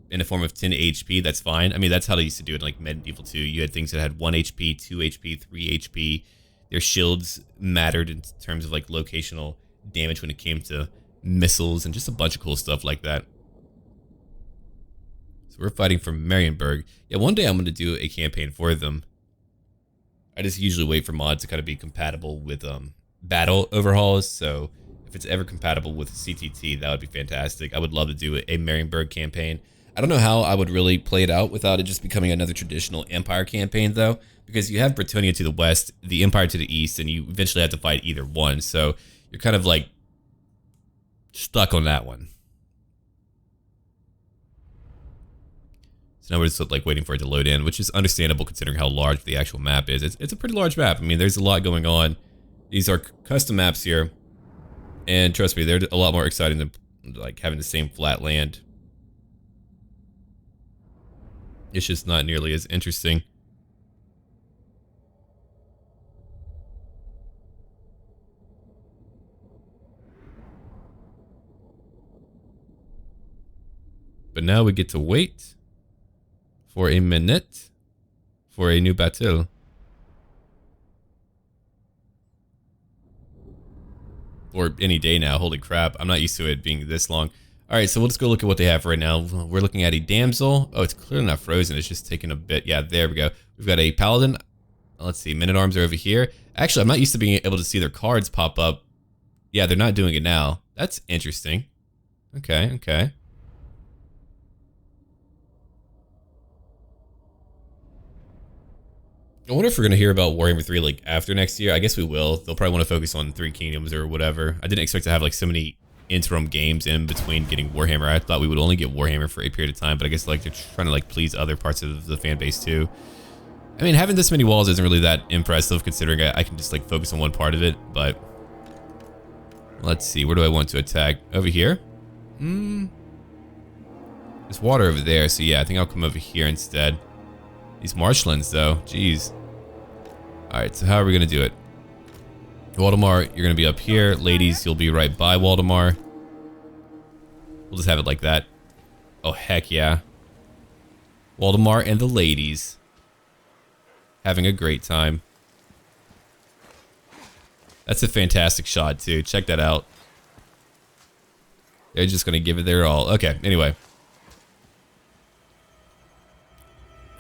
in the form of 10 HP, that's fine. I mean, that's how they used to do it in like Medieval 2. You had things that had 1 HP, 2 HP, 3 HP. Their shields mattered in terms of like locational damage when it came to missiles and just a bunch of cool stuff like that. So we're fighting for Marienburg. Yeah, one day I'm going to do a campaign for them. I just usually wait for mods to kind of be compatible with battle overhauls, so if it's ever compatible with CTT, that would be fantastic. I would love to do a Marienburg campaign. I don't know how I would really play it out without it just becoming another traditional Empire campaign, though, because you have Bretonnia to the west, the Empire to the east, and you eventually have to fight either one. So you're kind of like stuck on that one. So now we're just like waiting for it to load in, which is understandable considering how large the actual map is. It's a pretty large map. I mean, there's a lot going on. These are custom maps here. And trust me, they're a lot more exciting than like having the same flat land. It's just not nearly as interesting. But now we get to wait for a minute for a new battle. Or any day now. Holy crap. I'm not used to it being this long. Alright, so we'll just go look at what they have right now. We're looking at a damsel. Oh, it's clearly not frozen. It's just taking a bit. Yeah, there we go. We've got a paladin. Let's see. Men-at-arms are over here. Actually, I'm not used to being able to see their cards pop up. Yeah, they're not doing it now. That's interesting. Okay, okay. I wonder if we're going to hear about Warhammer 3 like after next year. I guess we will. They'll probably want to focus on 3 Kingdoms or whatever. I didn't expect to have like so many interim games in between getting Warhammer. I thought we would only get Warhammer for a period of time, but I guess like they're trying to like please other parts of the fan base too. I mean, having this many walls isn't really that impressive considering I can just like focus on one part of it, but let's see. Where do I want to attack? Over here? There's water over there, so yeah, I think I'll come over here instead. These marshlands though, jeez. Alright, so how are we gonna do it? Waldemar, you're gonna be up here. Ladies, you'll be right by Waldemar. We'll just have it like that. Oh, heck yeah. Waldemar and the ladies. Having a great time. That's a fantastic shot too. Check that out. They're just gonna give it their all. Okay, anyway.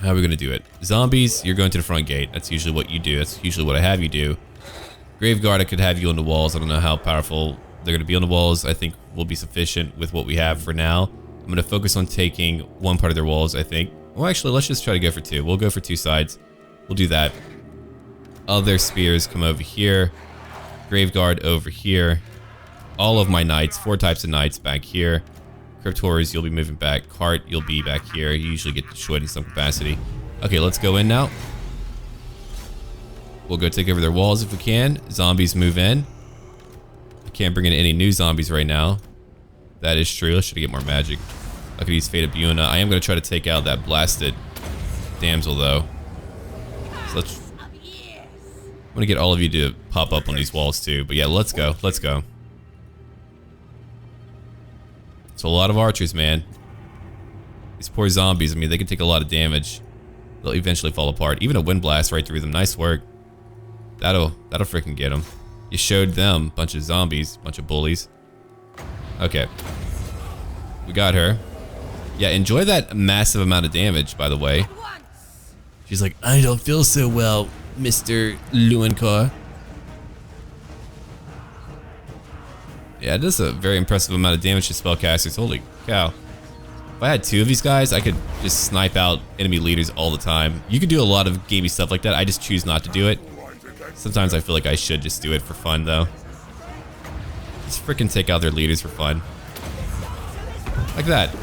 How are we gonna do it? Zombies, you're going to the front gate. That's usually what you do. That's usually what I have you do. Graveguard, I could have you on the walls. I don't know how powerful they're gonna be on the walls. I think will be sufficient with what we have for now. I'm gonna focus on taking one part of their walls, I think. Well, actually, let's just try to go for 2. We'll go for 2 sides. We'll do that. Other spears come over here. Grave Guard over here. All of my knights, 4 types of knights back here. Cryptors, you'll be moving back. Cart, you'll be back here. You usually get destroyed in some capacity. Okay, let's go in now. We'll go take over their walls if we can. Zombies move in. I can't bring in any new zombies right now. That is true. Let's try to get more magic. I could use Fate of Buna. I am going to try to take out that blasted damsel though. So let's... I'm going to get all of you to pop up on these walls too. But yeah, let's go. Let's go. It's a lot of archers, man. These poor zombies, I mean, they can take a lot of damage. They'll eventually fall apart. Even a wind blast right through them. Nice work. That'll freaking get them. You showed them a bunch of zombies, bunch of bullies. Okay. We got her. Yeah, enjoy that massive amount of damage, by the way. She's like, I don't feel so well, Mr. Lewincar. Yeah, it does a very impressive amount of damage to spellcasters. Holy cow. If I had 2 of these guys, I could just snipe out enemy leaders all the time. You could do a lot of gamey stuff like that. I just choose not to do it. Sometimes I feel like I should just do it for fun, though. Just freaking take out their leaders for fun. Like that.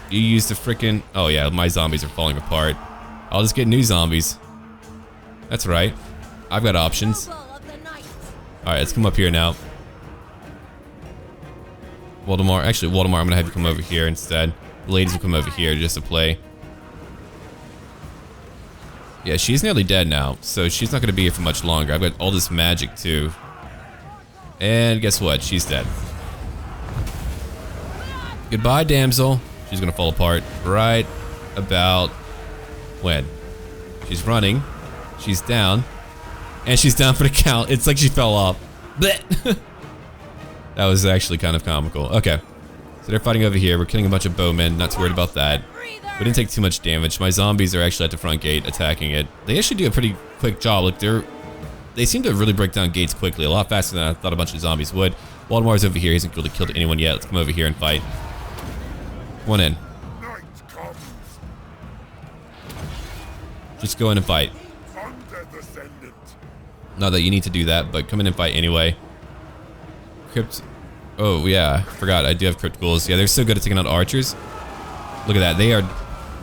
You use the freaking... Oh yeah, my zombies are falling apart. I'll just get new zombies. That's right. I've got options. Alright, let's come up here now. Waldemar, actually Waldemar, I'm gonna have you come over here instead. The ladies will come over here just to play. Yeah, she's nearly dead now, so she's not gonna be here for much longer. I've got all this magic too. And guess what? She's dead. Goodbye, damsel. She's gonna fall apart right about when? She's running. She's down. And she's down for the count. It's like she fell off. Blech. That was actually kind of comical. Okay. So they're fighting over here. We're killing a bunch of bowmen. Not too worried about that. We didn't take too much damage. My zombies are actually at the front gate attacking it. They actually do a pretty quick job. Like they seem to really break down gates quickly. A lot faster than I thought a bunch of zombies would. Waldemar's over here. He hasn't really killed anyone yet. Let's come over here and fight. One in. Just go in and fight. Not that you need to do that, but come in and fight anyway. Crypt... Oh, yeah. Forgot. I do have crypt ghouls. Yeah, they're so good at taking out archers. Look at that. They are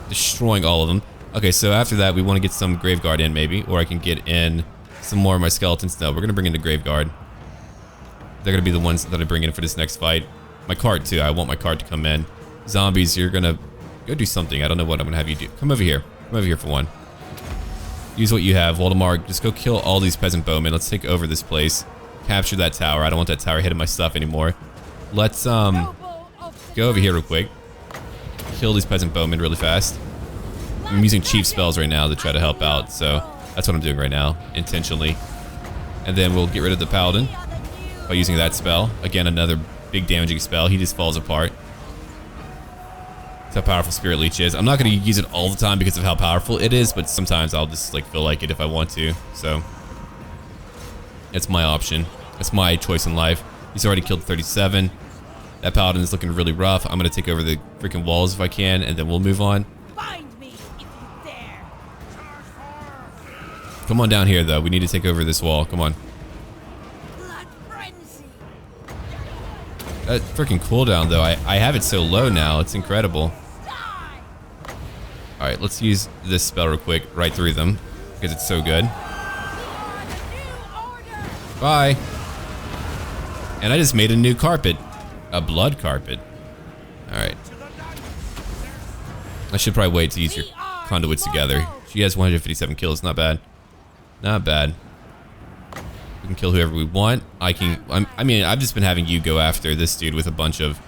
destroying all of them. Okay, so after that, we want to get some Grave Guard in, maybe. Or I can get in some more of my skeletons. No, we're going to bring in the Grave Guard. They're going to be the ones that I bring in for this next fight. My cart, too. I want my cart to come in. Zombies, you're going to go do something. I don't know what I'm going to have you do. Come over here. Come over here for one. Use what you have. Waldemar, just go kill all these peasant bowmen. Let's take over this place. Capture that tower. I don't want that tower hitting my stuff anymore. Let's go over here real quick. Kill these peasant bowmen really fast. I'm using chief spells right now to try to help out, so that's what I'm doing right now, intentionally. And then we'll get rid of the paladin by using that spell. Again, another big damaging spell. He just falls apart. That's how powerful Spirit Leech is. I'm not going to use it all the time because of how powerful it is, but sometimes I'll just like feel like it if I want to. So it's my option. That's my choice in life. He's already killed 37. That paladin is looking really rough. I'm going to take over the freaking walls if I can, and then we'll move on. Find me if you dare. Come on down here, though. We need to take over this wall. Come on. Blood frenzy. That freaking cooldown, though. I have it so low now. It's incredible. Alright, let's use this spell real quick. Right through them. Because it's so good. Bye. And I just made a new carpet. A blood carpet. Alright. I should probably wait to use your conduits together. She has 157 kills. Not bad. Not bad. We can kill whoever we want. I mean, I've just been having you go after this dude with a bunch of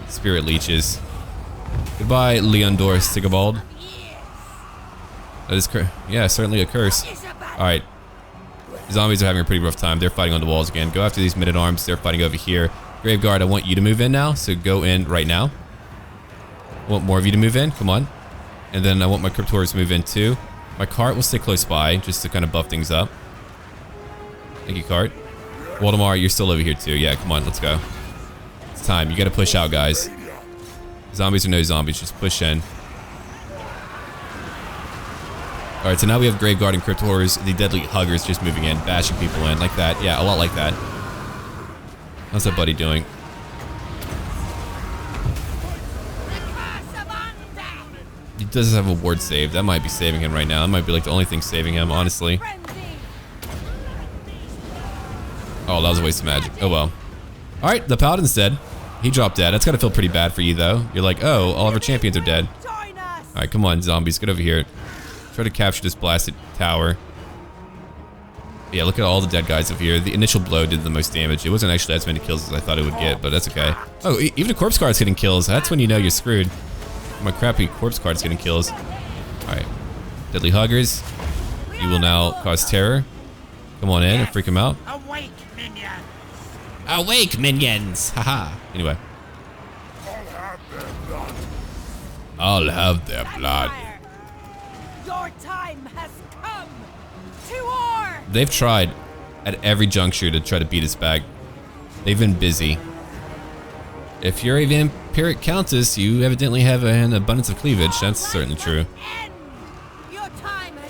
spirit leeches. Goodbye, Leondor Sigibald. That is, yeah, certainly a curse. Alright. Zombies are having a pretty rough time. They're fighting on the walls again. Go after these men-at-arms. They're fighting over here. Grave Guard, I want you to move in now, so go in right now. I want more of you to move in. Come on. And then I want my Cryptors to move in too. My cart will stay close by, just to kind of buff things up. Thank you, cart. Waldemar, you're still over here too. Yeah, come on, let's go. It's time. You gotta push out, guys. Zombies or no zombies, just push in. Alright, so now we have Grave Guard and Crypt Horrors, the Deadly Huggers just moving in, bashing people in, like that. Yeah, a lot like that. How's that buddy doing? He does have a ward save. That might be saving him right now. That might be like the only thing saving him, honestly. Oh, that was a waste of magic. Oh well. Alright, the Paladin's dead. He dropped dead. That's gotta feel pretty bad for you, though. You're like, oh, all of our champions are dead. Alright, come on, zombies. Get over here. Try to capture this blasted tower. Yeah, look at all the dead guys over here. The initial blow did the most damage. It wasn't actually as many kills as I thought it would get, but that's okay. Oh, even a corpse card's getting kills. That's when you know you're screwed. My crappy corpse card's getting kills. Alright. Deadly Huggers. You will now cause terror. Come on in and freak him out. Awake, minions! Awake, minions! Haha. Anyway. I'll have their blood. Your time has come. To war. They've tried at every juncture to try to beat us back. They've been busy. If you're a vampiric countess, you evidently have an abundance of cleavage. That's certainly true.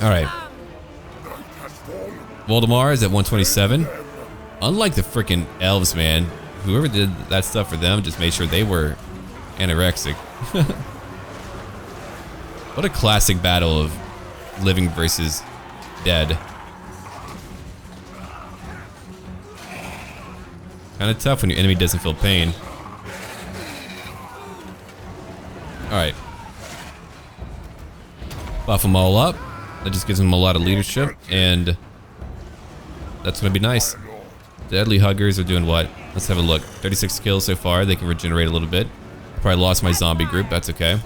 Alright. Voldemar is at 127. Unlike the freaking elves, man. Whoever did that stuff for them just made sure they were anorexic. What a classic battle of living versus dead. Kind of tough when your enemy doesn't feel pain. Alright. Buff them all up. That just gives them a lot of leadership, and that's going to be nice. Deadly Huggers are doing what? Let's have a look. 36 kills so far. They can regenerate a little bit. Probably lost my zombie group. That's okay.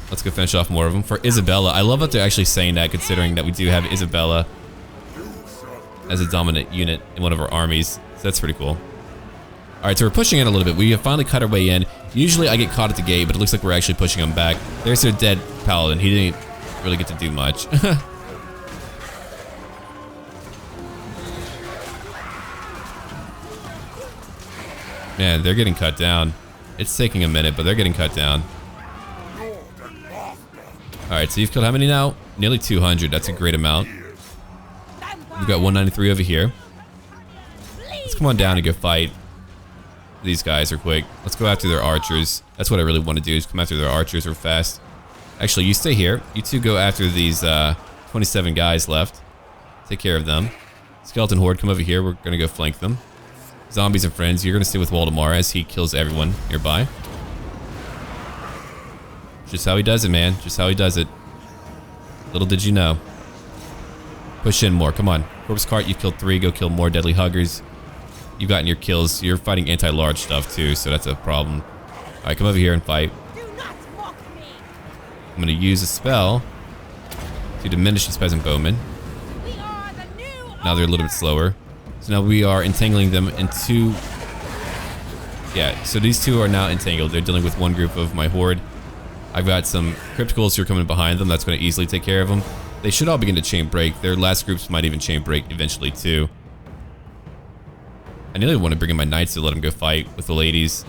Let's go finish off more of them. For Isabella, I love that they're actually saying that, considering that we do have Isabella as a dominant unit in one of our armies. So that's pretty cool. Alright, so we're pushing in a little bit. We have finally cut our way in. Usually I get caught at the gate, but it looks like we're actually pushing them back. There's their dead paladin. He didn't really get to do much. Man, they're getting cut down. It's taking a minute, but they're getting cut down. Alright, so you've killed how many now? Nearly 200. That's a great amount. We've got 193 over here. Let's come on down and go fight these guys real quick. Let's go after their archers. That's what I really want to do, is come after their archers real fast. Actually, you stay here. You two go after these 27 guys left. Take care of them. Skeleton Horde, come over here. We're going to go flank them. Zombies and friends, you're going to stay with Waldemar as he kills everyone nearby. Just how he does it, man. Just how he does it. Little did you know. Push in more. Come on. Corpse Cart, you've killed 3. Go kill more Deadly Huggers. You've gotten your kills. You're fighting anti-large stuff too, so that's a problem. Alright, come over here and fight. I'm going to use a spell to diminish these peasant bowmen. Now they're a little bit slower. So now we are entangling them into... Yeah, so these two are now entangled. They're dealing with one group of my horde. I've got some crypticals who are coming behind them. That's going to easily take care of them. They should all begin to chain break. Their last groups might even chain break eventually too. I nearly want to bring in my knights to let them go fight with the ladies.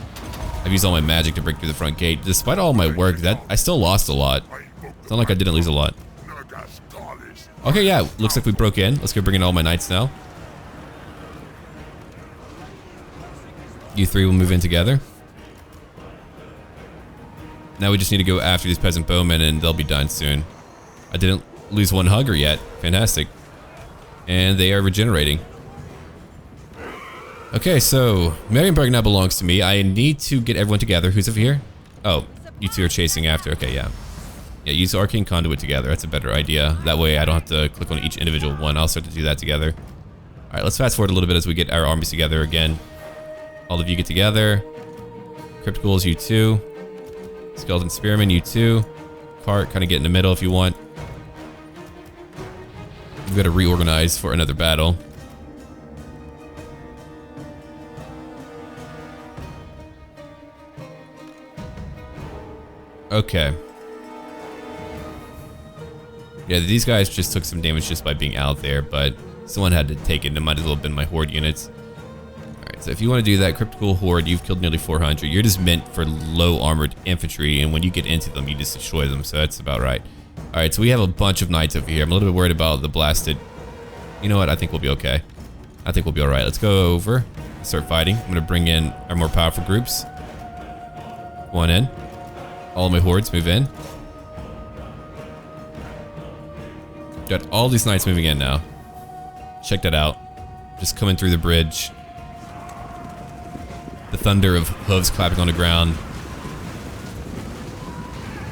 I've used all my magic to break through the front gate. Despite all my work, I still lost a lot. It's not like I didn't lose a lot. Okay, yeah, looks like we broke in. Let's go bring in all my knights now. You three will move in together. Now we just need to go after these peasant bowmen and they'll be done soon. I didn't lose one hugger yet. Fantastic. And they are regenerating. Okay, so Marienburg now belongs to me. I need to get everyone together. Who's over here? Oh, you two are chasing after. Okay, yeah. Yeah, use Arcane Conduit together. That's a better idea. That way I don't have to click on each individual one. I'll start to do that together. Alright, let's fast forward a little bit as we get our armies together again. All of you get together. Crypticals, you two. Skeleton Spearman, you two. Cart, kind of get in the middle if you want. We've got to reorganize for another battle. Okay. Yeah, these guys just took some damage just by being out there, but someone had to take it. It might as well have been my horde units. Alright, so if you want to do that, Cryptical Horde, you've killed nearly 400. You're just meant for low armored infantry, and when you get into them, you just destroy them, so that's about right. Alright, so we have a bunch of knights over here. I'm a little bit worried about the blasted. You know what? I think we'll be okay. I think we'll be alright. Let's go over. Start fighting. I'm going to bring in our more powerful groups. One in. All of my hordes move in. Got all these knights moving in now. Check that out. Just coming through the bridge. The thunder of hooves clapping on the ground.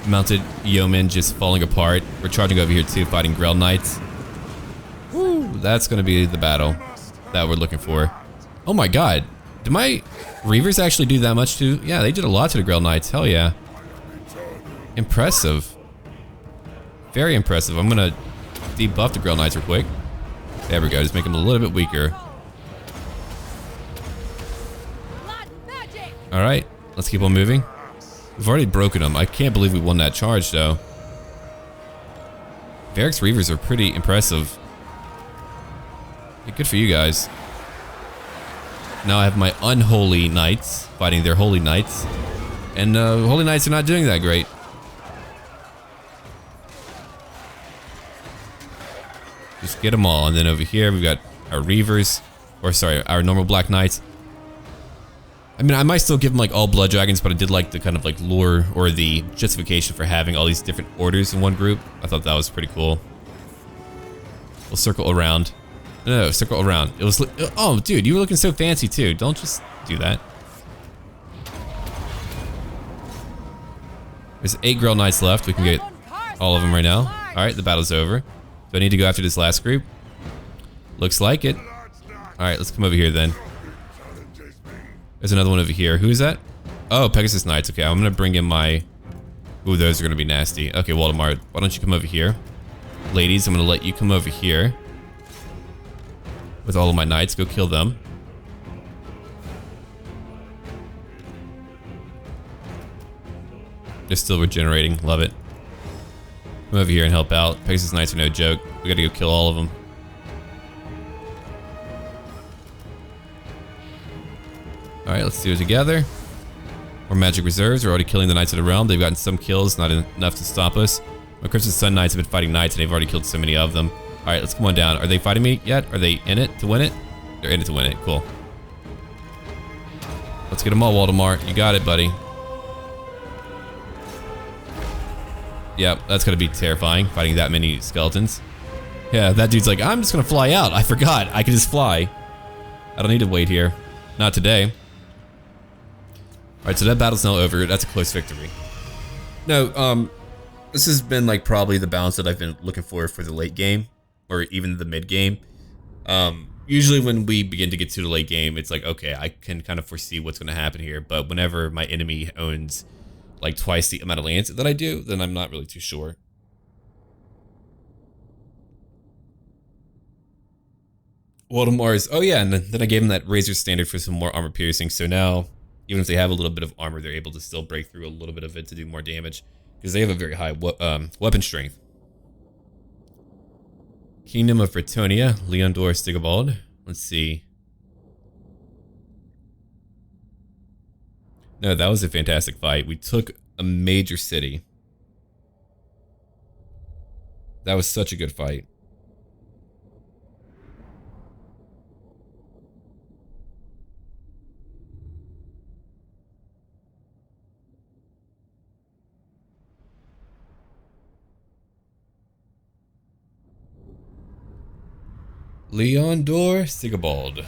Mounted yeomen just falling apart. We're charging over here too, fighting Grell Knights. Woo, that's gonna be the battle that we're looking for. Oh my god. Did my Reavers actually do that much too? Yeah, they did a lot to the Grell Knights. Hell yeah. Impressive. Very impressive. I'm gonna debuff the Grell Knights real quick. There we go. Just make them a little bit weaker. Alright, let's keep on moving. We've already broken them. I can't believe we won that charge though. Varric's Reavers are pretty impressive. Yeah, good for you guys. Now I have my unholy knights fighting their holy knights. And holy knights are not doing that great. Just get them all. And then over here we've got our Reavers. Or sorry, our normal black knights. I mean, I might still give them like all blood dragons, but I did like the kind of like lore or the justification for having all these different orders in one group. I thought that was pretty cool. We'll circle around. No, circle around. It was, oh dude, you were looking so fancy too. Don't just do that. There's 8 Grell Knights left. We can get all of them right now. All right, the battle's over. Do I need to go after this last group? Looks like it. All right, let's come over here then. There's another one over here. Who is that? Oh, Pegasus Knights. Okay, I'm gonna bring in my... Ooh, those are gonna be nasty. Okay, Waldemar, why don't you come over here? Ladies, I'm gonna let you come over here. With all of my knights, go kill them. They're still regenerating, love it. Come over here and help out. Pegasus Knights are no joke. We gotta go kill all of them. Alright, let's do it together. More magic reserves. We're already killing the Knights of the Realm. They've gotten some kills, not enough to stop us. My Crimson Sun Knights have been fighting Knights, and they've already killed so many of them. Alright, let's come on down. Are they fighting me yet? Are they in it to win it? They're in it to win it. Cool. Let's get them all, Waldemar. You got it, buddy. Yep, that's gonna be terrifying, fighting that many skeletons. Yeah, that dude's like, I'm just gonna fly out. I forgot. I can just fly. I don't need to wait here. Not today. Alright, so that battle's now over. That's a close victory. No, this has been like probably the balance that I've been looking for the late game, or even the mid game. Usually when we begin to get to the late game, it's like, okay, I can kind of foresee what's going to happen here, but whenever my enemy owns like twice the amount of lands that I do, then I'm not really too sure. Waldemar's, oh yeah, and then I gave him that Razor Standard for some more armor piercing, so now, even if they have a little bit of armor, they're able to still break through a little bit of it to do more damage, because they have a very high weapon strength. Kingdom of Bretonia, Leondor Stigobald. Let's see. No, that was a fantastic fight. We took a major city. That was such a good fight. Leondor Stigobald.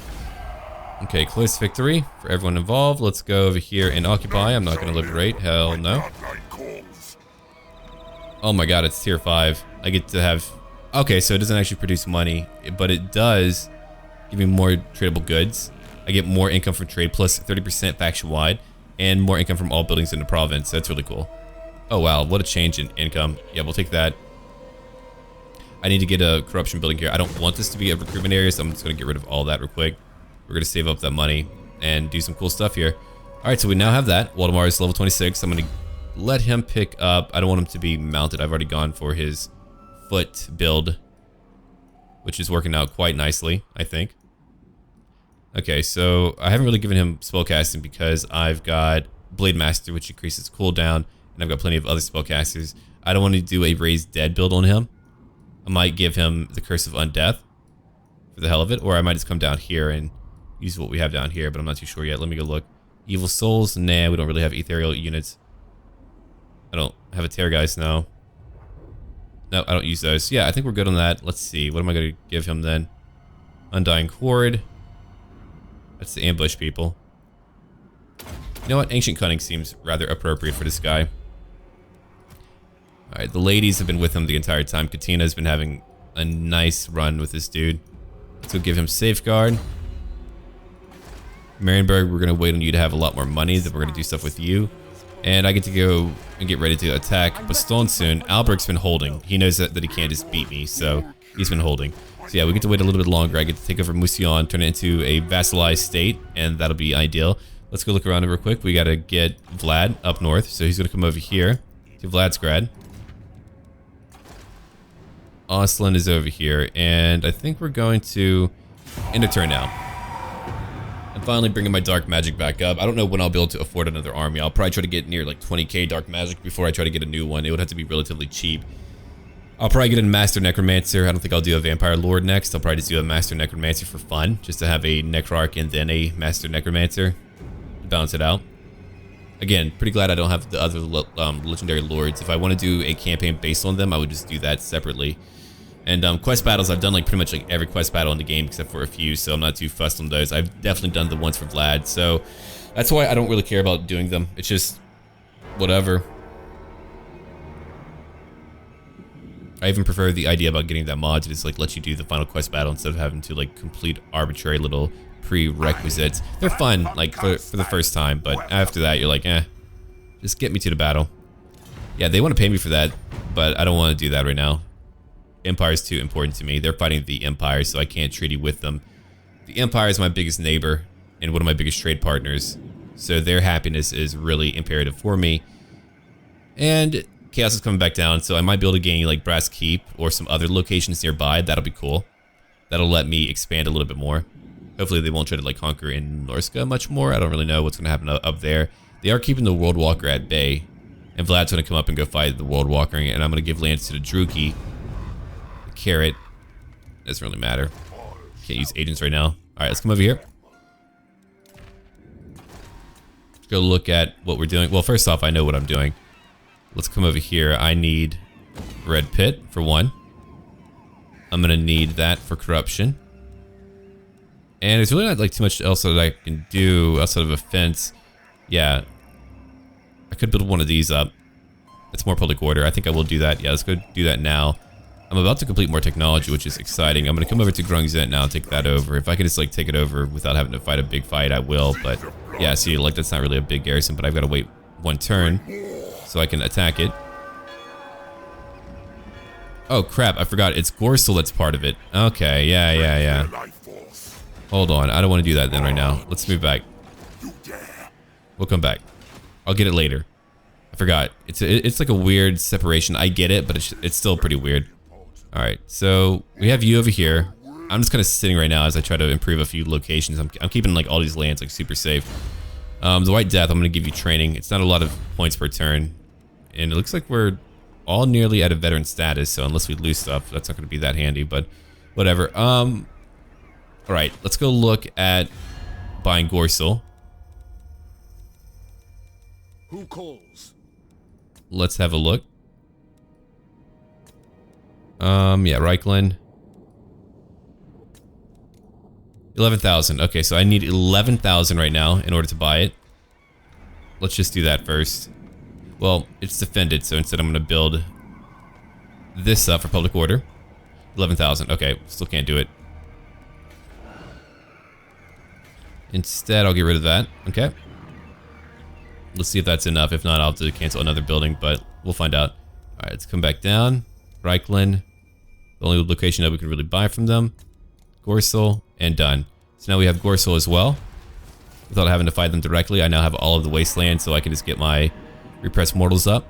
Okay, close victory for everyone involved. Let's go over here and occupy. I'm not going to liberate. Hell no. Oh my god, it's tier 5. I get to have... Okay, so it doesn't actually produce money, but it does give me more tradable goods. I get more income from trade, plus 30% faction-wide, and more income from all buildings in the province. That's really cool. Oh wow, what a change in income. Yeah, we'll take that. I need to get a corruption building here. I don't want this to be a recruitment area, so I'm just going to get rid of all that real quick. We're going to save up that money and do some cool stuff here. Alright, so we now have that. Waldemar is level 26. I'm going to let him pick up... I don't want him to be mounted. I've already gone for his foot build, which is working out quite nicely, I think. Okay, so I haven't really given him spellcasting because I've got Blade Master, which increases cooldown, and I've got plenty of other spellcasters. I don't want to do a raised dead build on him. I might give him the Curse of Undeath for the hell of it, or I might just come down here and use what we have down here, but I'm not too sure yet. Let me go look. Evil Souls? Nah, we don't really have ethereal units. I don't have a Terrorgeist now. No, I don't use those. Yeah, I think we're good on that. Let's see. What am I going to give him then? Undying Horde. That's the ambush people. You know what? Ancient Cunning seems rather appropriate for this guy. Alright, the ladies have been with him the entire time. Katina's been having a nice run with this dude. So give him Safeguard. Marienburg, we're going to wait on you to have a lot more money. Then we're going to do stuff with you. And I get to go and get ready to attack Baston soon. Alberic's been holding. He knows that he can't just beat me, so he's been holding. So yeah, we get to wait a little bit longer. I get to take over Musion, turn it into a vassalized state, and that'll be ideal. Let's go look around it real quick. We got to get Vlad up north, so he's going to come over here to Vladsgrad. Oslin is over here, and I think we're going to end a turn now. I'm finally bringing my dark magic back up. I don't know when I'll be able to afford another army. I'll probably try to get near like 20k dark magic before I try to get a new one. It would have to be relatively cheap. I'll probably get a Master Necromancer. I don't think I'll do a Vampire Lord next. I'll probably just do a Master Necromancer for fun, just to have a Necrarch and then a Master Necromancer to balance it out. Again, pretty glad I don't have the other legendary lords. If I want to do a campaign based on them, I would just do that separately. And quest battles, I've done like pretty much like every quest battle in the game except for a few, so I'm not too fussed on those. I've definitely done the ones for Vlad, so that's why I don't really care about doing them. It's just whatever. I even prefer the idea about getting that mod to just like let you do the final quest battle instead of having to like complete arbitrary little prerequisites. They're fun like for the first time, but after that you're like, just get me to the battle. Yeah, they want to pay me for that, but I don't want to do that right now. Empire's too important to me. They're fighting the Empire, so I can't treaty with them. The Empire is my biggest neighbor and one of my biggest trade partners, so their happiness is really imperative for me. And Chaos is coming back down, so I might be able to gain like Brass Keep or some other locations nearby. That'll be cool. That'll let me expand a little bit more. Hopefully they won't try to like conquer in Norska much more. I don't really know what's going to happen up there. They are keeping the World Walker at bay, and Vlad's going to come up and go fight the World Walker, and I'm going to give lands to the Druki. Carrot. Doesn't really matter. Can't use agents right now. Alright, let's come over here. Let's go look at what we're doing. Well, first off, I know what I'm doing. Let's come over here. I need Red Pit for one. I'm gonna need that for corruption. And there's really not like too much else that I can do outside of a fence. Yeah. I could build one of these up. It's more public order. I think I will do that. Yeah, let's go do that now. I'm about to complete more technology, which is exciting. I'm going to come over to Grungzent now and take that over. If I can just like take it over without having to fight a big fight, I will. But yeah, see, like that's not really a big garrison, but I've got to wait one turn so I can attack it. Oh crap, I forgot. It's Gorsel that's part of it. Okay, yeah. Hold on, I don't want to do that then right now. Let's move back. We'll come back. I'll get it later. I forgot. It's like a weird separation. I get it, but it's still pretty weird. Alright, so we have you over here. I'm just kind of sitting right now as I try to improve a few locations. I'm keeping like all these lands like super safe. The White Death, I'm going to give you training. It's not a lot of points per turn. And it looks like we're all nearly at a veteran status, so unless we lose stuff, that's not going to be that handy, but whatever. Alright, let's go look at buying Gorsel. Who calls? Let's have a look. Yeah, Reichlin. 11,000. Okay, so I need 11,000 right now in order to buy it. Let's just do that first. Well, it's defended, so instead I'm going to build this up for public order. 11,000. Okay, still can't do it. Instead, I'll get rid of that. Okay. Let's see if that's enough. If not, I'll have to cancel another building, but we'll find out. Alright, let's come back down. Reichlin. The only location that we can really buy from them. Gorsel, and done. So now we have Gorsel as well. Without having to fight them directly, I now have all of the wasteland, so I can just get my repressed mortals up.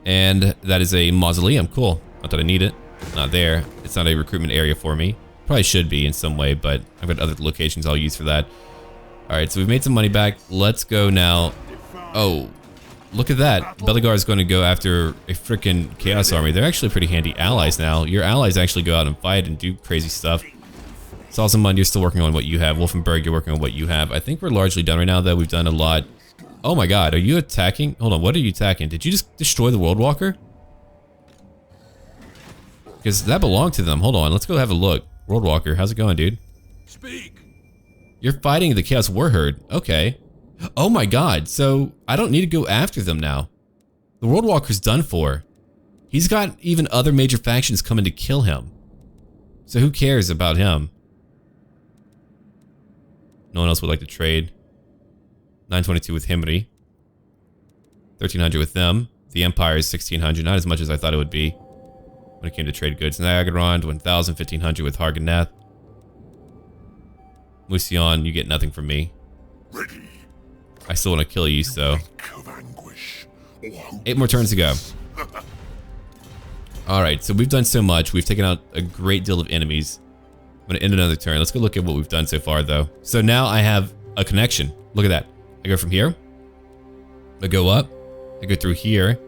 And that is a mausoleum. Cool. Not that I need it. Not there. It's not a recruitment area for me. Probably should be in some way, but I've got other locations I'll use for that. Alright, so we've made some money back. Let's go now. Oh. look at that. Belegar is going to go after a freaking Chaos Army. They're actually pretty handy allies now. Your allies actually go out and fight and do crazy stuff. Salzamund, you're still working on what you have. Wolfenburg, you're working on what you have. I think we're largely done right now, though. We've done a lot. Oh my god, are you attacking? Hold on, what are you attacking? Did you just destroy the World Walker? Because that belonged to them. Hold on, let's go have a look. World Walker, how's it going, dude? Speak. You're fighting the Chaos Warherd. Okay. Oh my god, so I don't need to go after them now. The World Walker's done for. He's got even other major factions coming to kill him. So who cares about him? No one else would like to trade. 922 with Himri. 1300 with them. The Empire is 1600, not as much as I thought it would be when it came to trade goods. Niagara 1000, 1500 with Harganeth. Musion, you get nothing from me. Ready. I still want to kill you, so. Of anguish. 8 more turns to go. Alright, so we've done so much. We've taken out a great deal of enemies. I'm going to end another turn. Let's go look at what we've done so far, though. So now I have a connection. Look at that. I go from here. I go up. I go through here.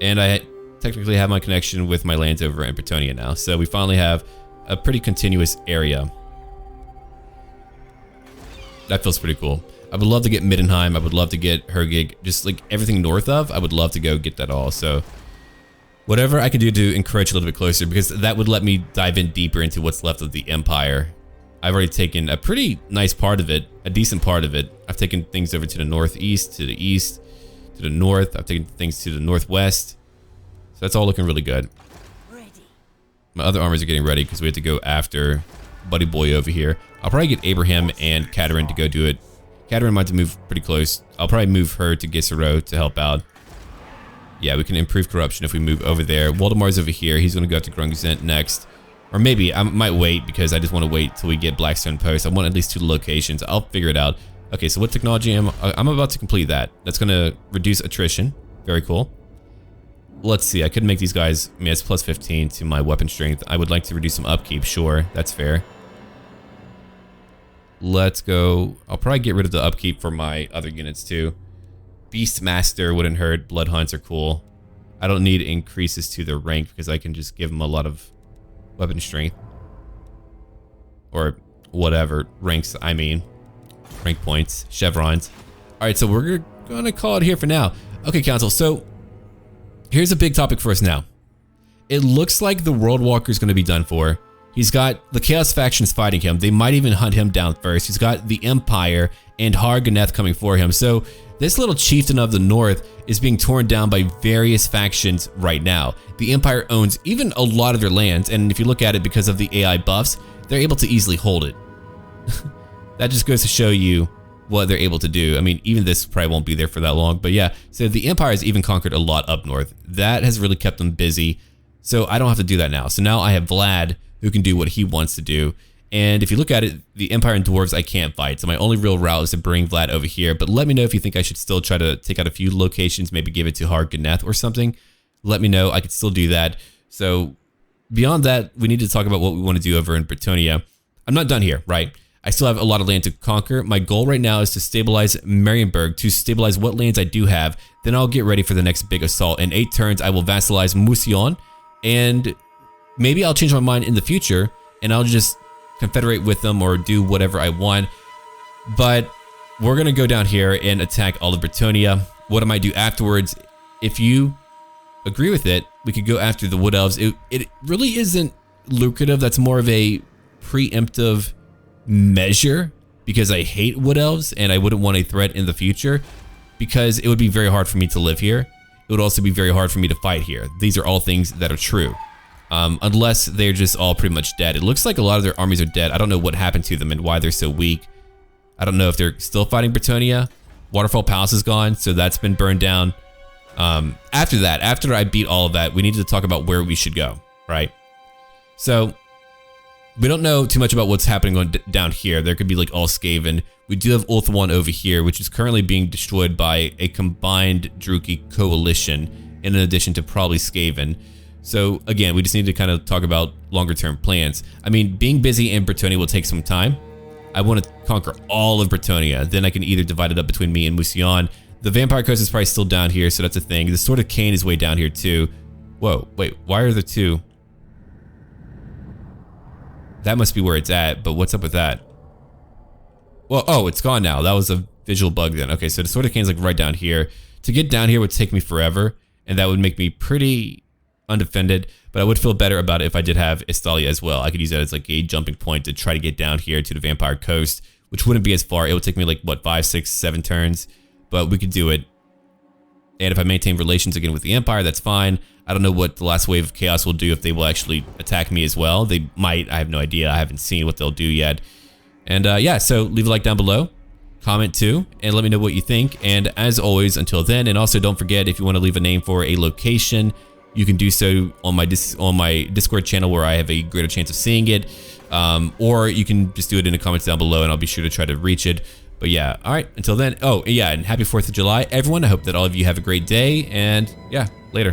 And I technically have my connection with my lands over in Bretonia now. So we finally have a pretty continuous area. That feels pretty cool. I would love to get Middenheim. I would love to get Hergig. Just like everything north of, I would love to go get that all. So whatever I can do to encroach a little bit closer, because that would let me dive in deeper into what's left of the Empire. I've already taken a pretty nice part of it, a decent part of it. I've taken things over to the northeast, to the east, to the north. I've taken things to the northwest. So that's all looking really good. Ready. My other armies are getting ready because we have to go after Buddy Boy over here. I'll probably get Abraham and Katerin to go do it. Katerin might have to move pretty close. I'll probably move her to Gisero to help out. Yeah, we can improve corruption if we move over there. Waldemar's over here. He's going to go to Grungzent next. Or maybe I might wait because I just want to wait till we get Blackstone Post. I want at least 2 locations. I'll figure it out. Okay, so what technology I'm about to complete that. That's going to reduce attrition. Very cool. Let's see. I could make these guys, I mean, it's plus 15 to my weapon strength. I would like to reduce some upkeep. Sure, that's fair. Let's go. I'll probably get rid of the upkeep for my other units too. Beastmaster wouldn't hurt. Blood Hunts are cool. I don't need increases to their rank because I can just give them a lot of weapon strength. Or whatever ranks, I mean. Rank points, chevrons. Alright, so we're gonna call it here for now. Okay, Council, so here's a big topic for us now. It looks like the World Walker is gonna be done for. He's got the Chaos factions fighting him. They might even hunt him down first. He's got the Empire and Harganeth coming for him. So this little chieftain of the north is being torn down by various factions right now. The Empire owns even a lot of their lands, and if you look at it, because of the AI buffs, they're able to easily hold it. That just goes to show you what they're able to do. I mean, even this probably won't be there for that long, but yeah. So the Empire has even conquered a lot up north. That has really kept them busy. So I don't have to do that now. So now I have Vlad, who can do what he wants to do. And if you look at it, the Empire and Dwarves I can't fight. So my only real route is to bring Vlad over here. But let me know if you think I should still try to take out a few locations, maybe give it to Harganeth or something. Let me know. I could still do that. So beyond that, we need to talk about what we want to do over in Bretonia. I'm not done here, right? I still have a lot of land to conquer. My goal right now is to stabilize Marienburg, to stabilize what lands I do have. Then I'll get ready for the next big assault. In 8 turns, I will vassalize Musion. And maybe I'll change my mind in the future and I'll just confederate with them or do whatever I want. But we're going to go down here and attack all of Bretonia. What I might do afterwards, if you agree with it, we could go after the Wood Elves. It really isn't lucrative. That's more of a preemptive measure because I hate Wood Elves and I wouldn't want a threat in the future because it would be very hard for me to live here. It would also be very hard for me to fight here. These are all things that are true. Unless they're just all pretty much dead. It looks like a lot of their armies are dead. I don't know what happened to them and why they're so weak. I don't know if they're still fighting Bretonia. Waterfall Palace is gone, so that's been burned down. After that, after I beat all of that, we need to talk about where we should go, right? So, we don't know too much about what's happening down here. There could be like all Skaven. We do have Ulthuan over here, which is currently being destroyed by a combined Druki coalition, in addition to probably Skaven. So again, we just need to kind of talk about longer term plans. I mean, being busy in Bretonia will take some time. I want to conquer all of Bretonia. Then I can either divide it up between me and Musion. The Vampire Coast is probably still down here, so that's a thing. The Sword of Cain is way down here too. Whoa, wait, why are there two? That must be where it's at, but what's up with that? Well, oh, it's gone now. That was a visual bug then. Okay, so the Sword of Cain's like right down here. To get down here would take me forever, and that would make me pretty undefended, but I would feel better about it if I did have Estalia as well. I could use that as like a jumping point to try to get down here to the Vampire Coast, which wouldn't be as far. It would take me like, what, 5, 6, 7 turns, but we could do it. And if I maintain relations again with the Empire, that's fine. I don't know what the last wave of chaos will do, if they will actually attack me as well. They might, I have no idea. I haven't seen what they'll do yet. And yeah, so leave a like down below, comment too, and let me know what you think. And as always, until then, and also don't forget, if you want to leave a name for a location, you can do so on my Discord channel, where I have a greater chance of seeing it. Or you can just do it in the comments down below, and I'll be sure to try to reach it. But yeah, all right, until then. Oh yeah, and happy 4th of July, everyone. I hope that all of you have a great day, and yeah, later.